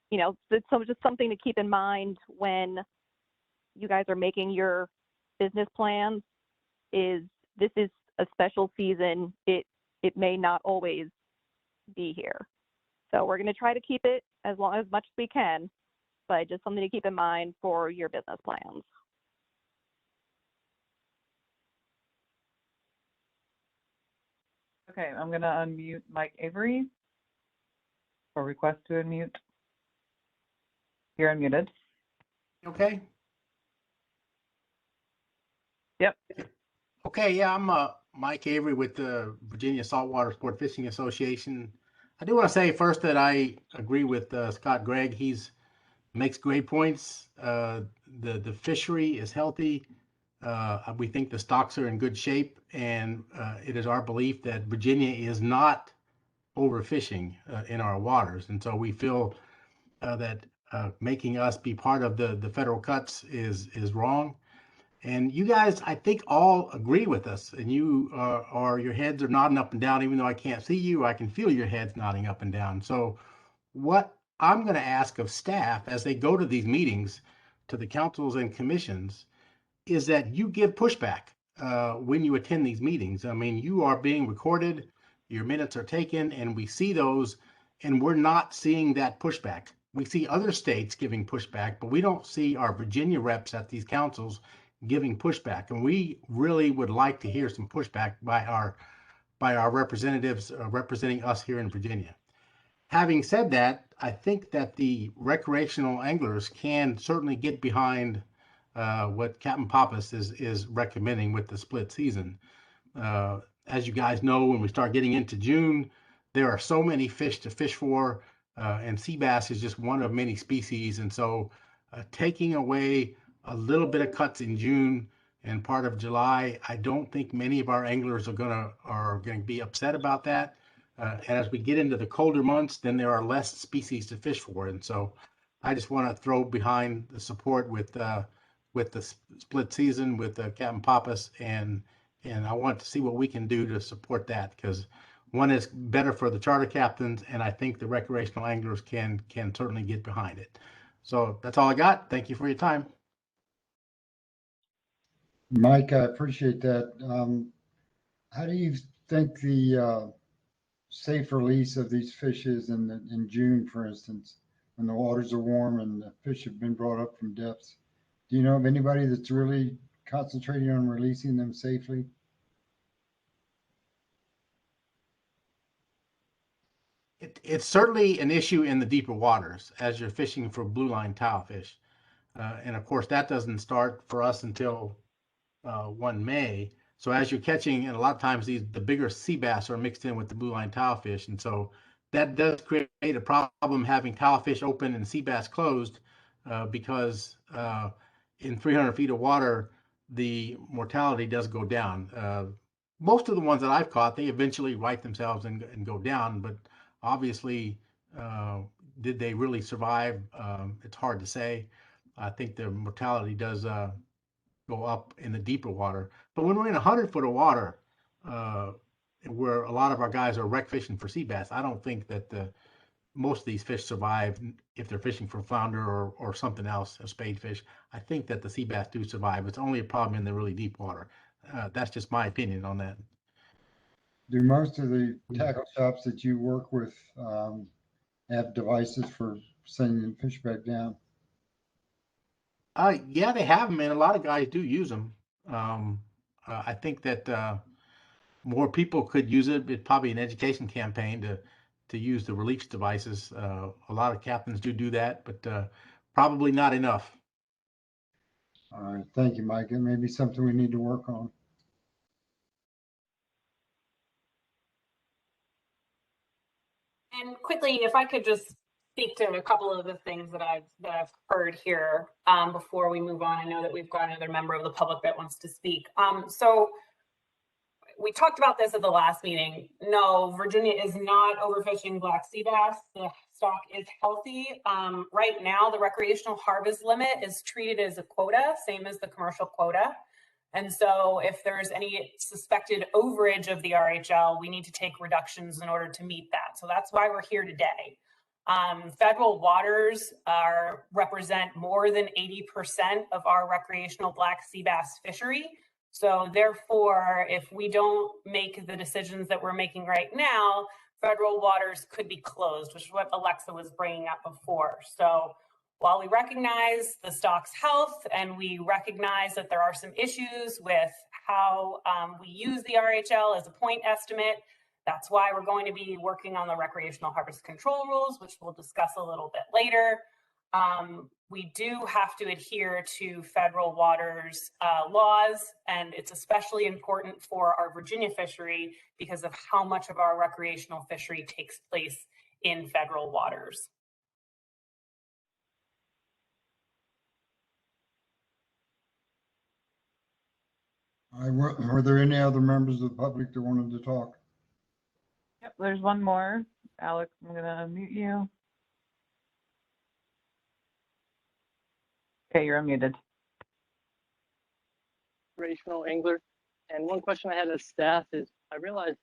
it's just something to keep in mind when you guys are making your business plans. This is a special season. It may not always be here. So we're going to try to keep it as much as we can, but just something to keep in mind for your business plans. Okay, I'm going to unmute Mike Avery or request to unmute. You're unmuted. Okay. Yep. Okay, yeah, I'm Mike Avery with the Virginia Saltwater Sport Fishing Association. I do want to say first that I agree with Scott Gregg. He's makes great points. The fishery is healthy. We think the stocks are in good shape, and it is our belief that Virginia is not overfishing in our waters, and so we feel that making us be part of the federal cuts is wrong. And you guys, I think, all agree with us, and you your heads are nodding up and down. Even though I can't see you, I can feel your heads nodding up and down. So what I'm going to ask of staff as they go to these meetings, to the councils and commissions, is that you give pushback. when you attend these meetings. I mean, you are being recorded, your minutes are taken, and we see those, and we're not seeing that pushback. We see other states giving pushback, but we don't see our Virginia reps at these councils giving pushback. And we really would like to hear some pushback by our representatives representing us here in Virginia. Having said that, I think that the recreational anglers can certainly get behind what Captain Pappas is recommending with the split season. As you guys know, when we start getting into June, there are so many fish to fish for, and sea bass is just one of many species. And so taking away a little bit of cuts in June and part of July, I don't think many of our anglers are gonna be upset about that. And as we get into the colder months, then there are less species to fish for. And so I just want to throw behind the support with the split season with Captain Pappas, and I want to see what we can do to support that, because one is better for the charter captains, and I think the recreational anglers can certainly get behind it. So that's all I got. Thank you for your time. Mike, I appreciate that. How do you think the safe release of these fishes in June, for instance, when the waters are warm and the fish have been brought up from depths? Do you know of anybody that's really concentrating on releasing them safely? It's certainly an issue in the deeper waters as you're fishing for blue line tilefish. And of course, that doesn't start for us until 1 May. So as you're catching, and a lot of times the bigger sea bass are mixed in with the blue line tilefish. And so that does create a problem having tilefish open and sea bass closed, because in 300 feet of water, the mortality does go down. Most of the ones that I've caught, they eventually right themselves and go down, but obviously, did they really survive? It's hard to say. I think the mortality does go up in the deeper water. But when we're in 100 foot of water, where a lot of our guys are wreck fishing for sea bass, I don't think that most of these fish survive if they're fishing for flounder or something else, a spade fish. I think that the sea bass do survive. It's only a problem in the really deep water. That's just my opinion on that. Do most of the tackle shops that you work with have devices for sending fish back down? Yeah, they have them, and a lot of guys do use them. I think that more people could use it. It's probably an education campaign to use the release devices. A lot of captains do that, but probably not enough. All right, thank you, Mike. It may be something we need to work on. And quickly, if I could just speak to a couple of the things that I've heard here before we move on. I know that we've got another member of the public that wants to speak. So we talked about this at the last meeting. No, Virginia is not overfishing black sea bass. The stock is healthy. Right now, the recreational harvest limit is treated as a quota, same as the commercial quota. And so if there's any suspected overage of the RHL, we need to take reductions in order to meet that. So that's why we're here today. Federal waters represent more than 80% of our recreational black sea bass fishery. So therefore, if we don't make the decisions that we're making right now, federal waters could be closed, which is what Alexa was bringing up before. So while we recognize the stock's health and we recognize that there are some issues with how we use the RHL as a point estimate, that's why we're going to be working on the recreational harvest control rules, which we'll discuss a little bit later. We do have to adhere to federal waters laws, and it's especially important for our Virginia fishery because of how much of our recreational fishery takes place in federal waters. Were there any other members of the public that wanted to talk? Yep, there's one more. Alex, I'm going to unmute you. Okay, you're unmuted. Recreational angler. And one question I had as staff is, I realize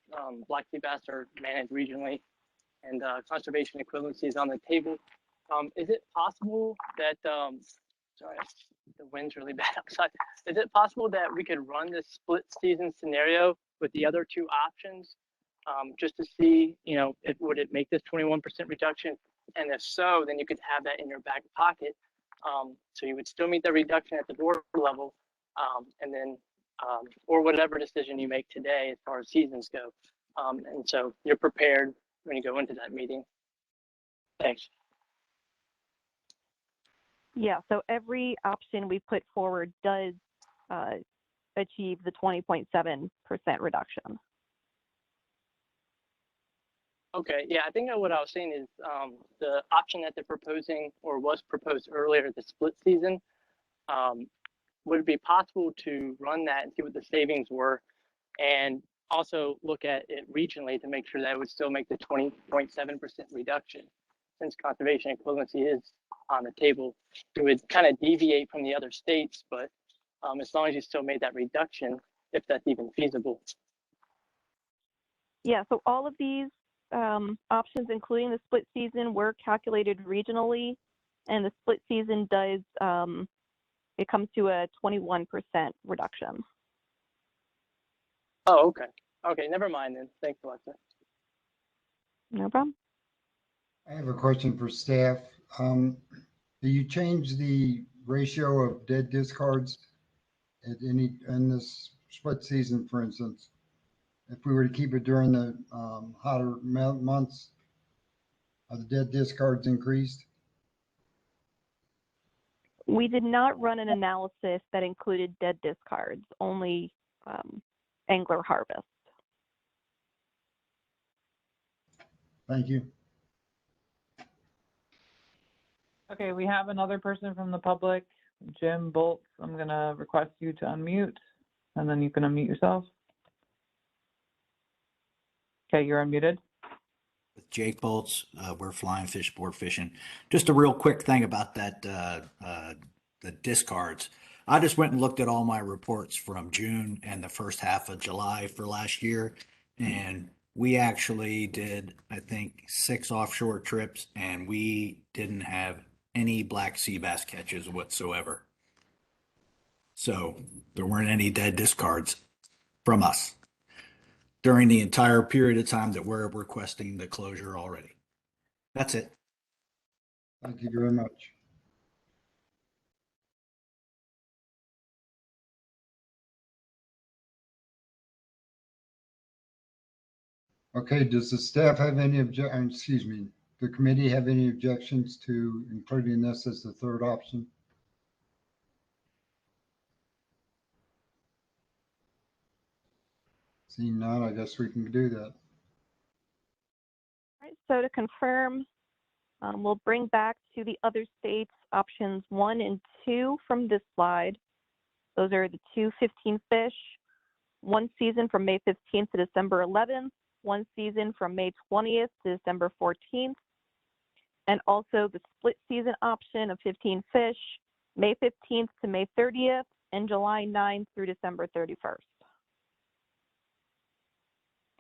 black sea bass are managed regionally and conservation equivalency is on the table. Is it possible that, sorry, the wind's really bad outside. Is it possible that we could run this split season scenario with the other two options, just to see, you know, if would it make this 21% reduction? And if so, then you could have that in your back pocket. So you would still meet the reduction at the board level, and then, or whatever decision you make today as far as seasons go. And so you're prepared when you go into that meeting. Thanks. Yeah, so every option we put forward does achieve the 20.7% reduction. Okay, yeah, I think what I was saying is the option that they're proposing or was proposed earlier, the split season, would it be possible to run that and see what the savings were, and also look at it regionally to make sure that it would still make the 20.7% reduction? Since conservation equivalency is on the table, it would kind of deviate from the other states, but as long as you still made that reduction, if that's even feasible. Yeah, so all of these options, including the split season, were calculated regionally, and the split season does, it comes to a 21% reduction. Oh, okay. Okay, never mind then. Thanks, Alexa. No problem. I have a question for staff. Do you change the ratio of dead discards at in this split season, for instance? If we were to keep it during the hotter months, are the dead discards increased? We did not run an analysis that included dead discards, only angler harvest. Thank you. Okay, we have another person from the public, Jim Boltz. I'm gonna request you to unmute, and then you can unmute yourself. Okay, you're unmuted. With Jake Boltz, we're flying fish, sport fishing. Just a real quick thing about that, the discards. I just went and looked at all my reports from June and the first half of July for last year, and we actually did, I think, 6 offshore trips, and we didn't have any black sea bass catches whatsoever. So there weren't any dead discards from us during the entire period of time that we're requesting the closure already. That's it. Thank you very much. Okay, does the staff have any the committee have any objections to including this as the third option? Seeing none, I guess we can do that. All right, so to confirm, we'll bring back to the other states options 1 and 2 from this slide. Those are the 2 15 fish, 1 season from May 15th to December 11th, 1 season from May 20th to December 14th, and also the split season option of 15 fish, May 15th to May 30th, and July 9th through December 31st.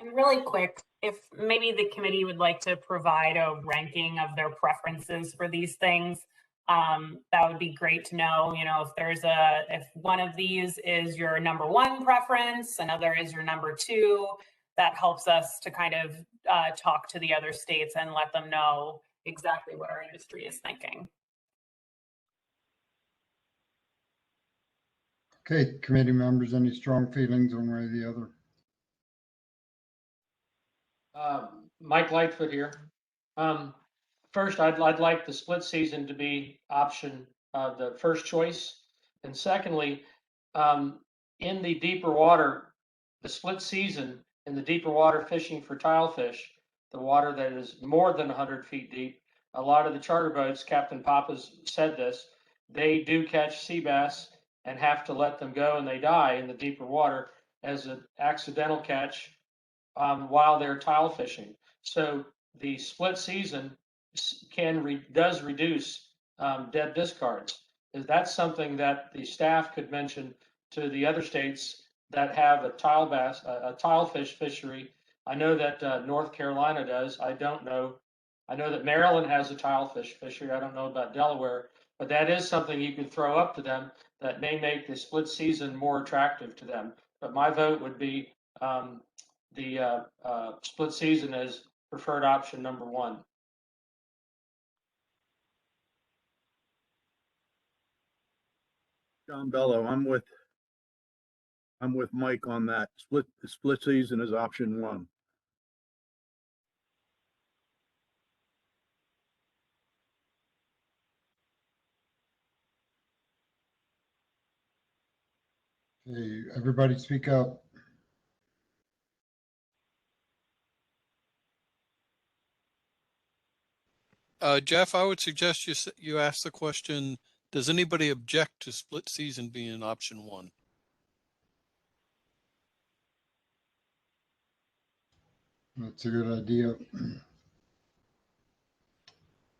And really quick, if maybe the committee would like to provide a ranking of their preferences for these things, that would be great to know. You know, if one of these is your number 1 preference, another is your number 2, that helps us to kind of talk to the other states and let them know exactly what our industry is thinking. Okay, committee members, any strong feelings one way or the other? Mike Lightfoot here. First, I'd like the split season to be option, the first choice. And secondly, in the deeper water, the split season in the deeper water fishing for tilefish, the water that is more than 100 feet deep, a lot of the charter boats, Captain Papa's said this, they do catch sea bass and have to let them go, and they die in the deeper water as an accidental catch while they're tile fishing. So the split season does reduce dead discards. That's something that the staff could mention to the other states that have a tile fish fishery. I know that North Carolina does. I don't know. I know that Maryland has a tile fish fishery. I don't know about Delaware, but that is something you can throw up to them that may make the split season more attractive to them. But my vote would be the split season as preferred option number one. John Bello, I'm with Mike on that. The split season is option one. Okay, everybody speak up. Jeff, I would suggest you ask the question, does anybody object to split season being option one? That's a good idea.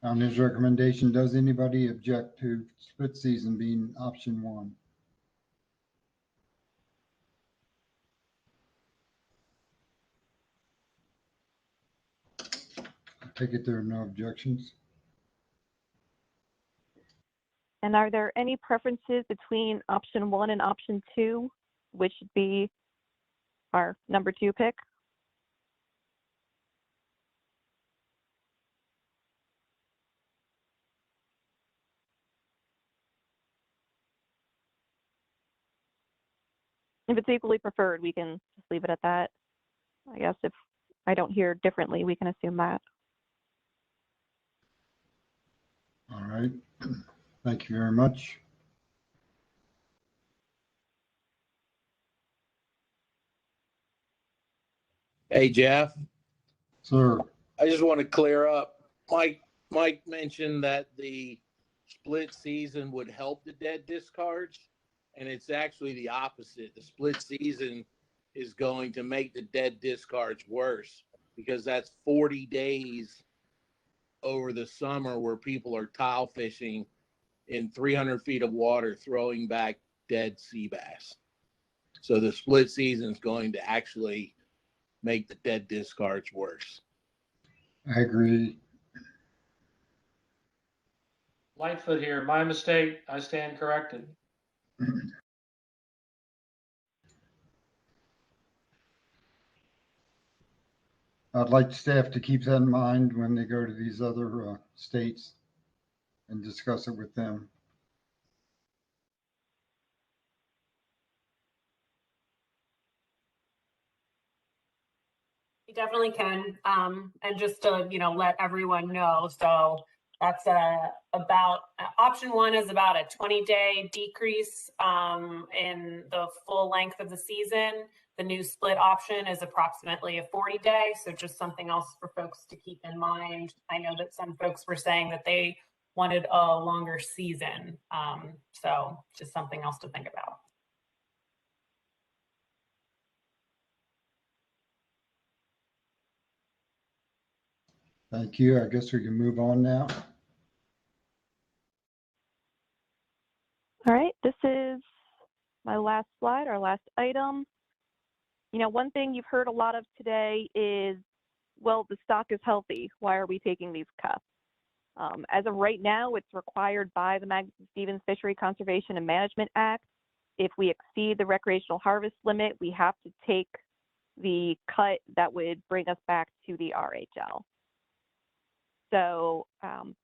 On his recommendation, does anybody object to split season being option one? I take it there are no objections. And are there any preferences between option 1 and option 2, which should be our number 2 pick? If it's equally preferred, we can just leave it at that. I guess if I don't hear differently, we can assume that. All right. Thank you very much. Hey, Jeff, Sir, I just want to clear up. Mike mentioned that the split season would help the dead discards, and it's actually the opposite. The split season is going to make the dead discards worse because that's 40 days over the summer where people are tile fishing in 300 feet of water, throwing back dead sea bass. So the split season is going to actually make the dead discards worse. I agree. Lightfoot here, my mistake, I stand corrected. I'd like staff to keep that in mind when they go to these other states and discuss it with them. You definitely can. And just to, let everyone know, so that's about option 1 is about a 20-day decrease in the full length of the season. The new split option is approximately a 40-day. So just something else for folks to keep in mind. I know that some folks were saying that they wanted a longer season. So just something else to think about. Thank you. I guess we can move on now. All right, this is my last slide, our last item. One thing you've heard a lot of today is, well, the stock is healthy. Why are we taking these cuts? As of right now, it's required by the Magnuson-Stevens Fishery Conservation and Management Act. If we exceed the recreational harvest limit, we have to take the cut that would bring us back to the RHL. So,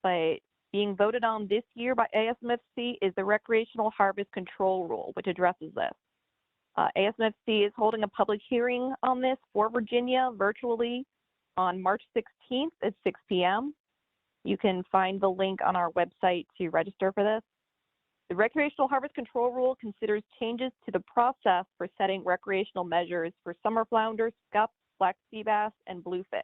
but being voted on this year by ASMFC is the Recreational Harvest Control Rule, which addresses this. ASMFC is holding a public hearing on this for Virginia virtually on March 16th at 6 p.m. You can find the link on our website to register for this. The Recreational Harvest Control Rule considers changes to the process for setting recreational measures for summer flounder, scup, black sea bass, and bluefish.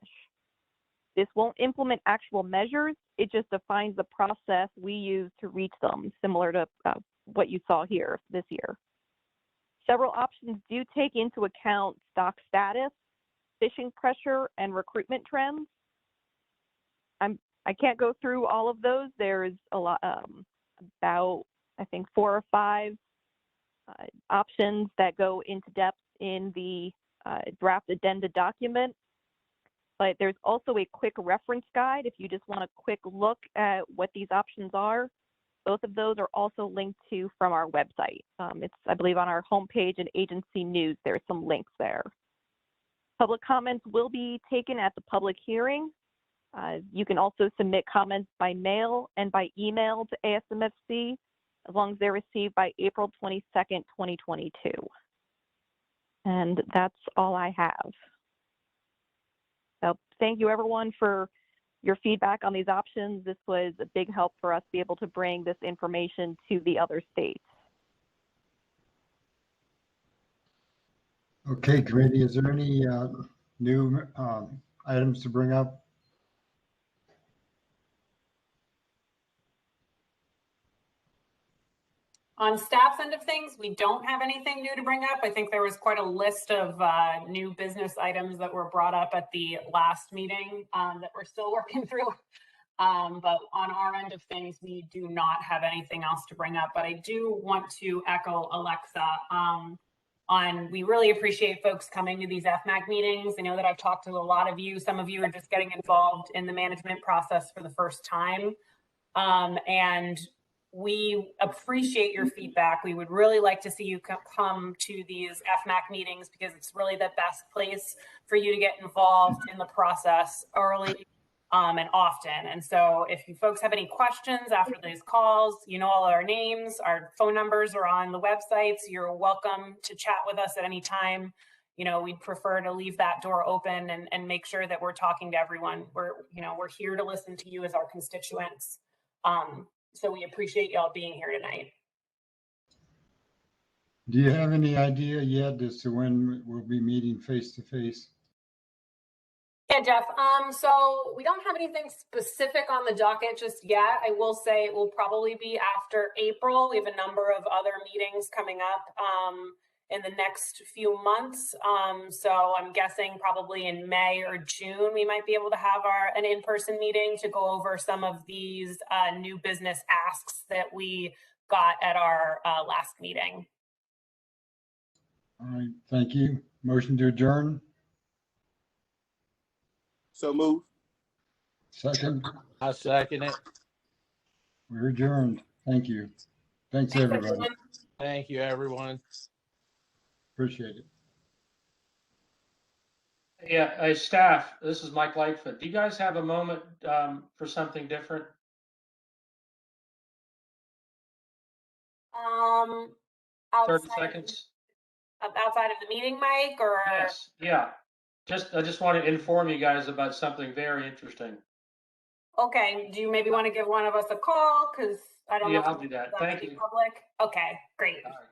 This won't implement actual measures. It just defines the process we use to reach them, similar to what you saw here this year. Several options do take into account stock status, fishing pressure, and recruitment trends. I can't go through all of those. There's a lot, about, I think, 4 or 5 options that go into depth in the draft addenda document. But there's also a quick reference guide if you just want a quick look at what these options are. Both of those are also linked to from our website. It's, I believe, on our homepage and agency news. There's some links there. Public comments will be taken at the public hearing. You can also submit comments by mail and by email to ASMFC as long as they're received by April 22nd, 2022. And that's all I have. So thank you everyone for your feedback on these options. This was a big help for us to be able to bring this information to the other states. Okay, committee, is there any new items to bring up? On staff's end of things, we don't have anything new to bring up. I think there was quite a list of new business items that were brought up at the last meeting that we're still working through. But on our end of things, we do not have anything else to bring up. But I do want to echo Alexa we really appreciate folks coming to these FMAC meetings. I know that I've talked to a lot of you. Some of you are just getting involved in the management process for the first time. And we appreciate your feedback. We would really like to see you come to these FMAC meetings because it's really the best place for you to get involved in the process early and often. And so if you folks have any questions after these calls, you know all our names, our phone numbers are on the websites. You're welcome to chat with us at any time. You know, we'd prefer to leave that door open and make sure that we're talking to everyone. We're here to listen to you as our constituents. So we appreciate y'all being here tonight. Do you have any idea yet as to when we'll be meeting face to face? Yeah, Jeff. So we don't have anything specific on the docket just yet. I will say it will probably be after April. We have a number of other meetings coming up in the next few months. So I'm guessing probably in May or June, we might be able to have an in-person meeting to go over some of these new business asks that we got at our last meeting. All right, thank you. Motion to adjourn. So move. Second. I second it. We're adjourned. Thank you. Thanks, everybody. Thank you, everyone. Appreciate it. Yeah, staff, this is Mike Lightfoot. Do you guys have a moment for something different? 30 seconds. Outside of the meeting, Mike, or? Yes, yeah. I just want to inform you guys about something very interesting. Okay, do you maybe want to give one of us a call? Because I don't know. Yeah, I'll do that. Thank you. Public. Okay, great. All right.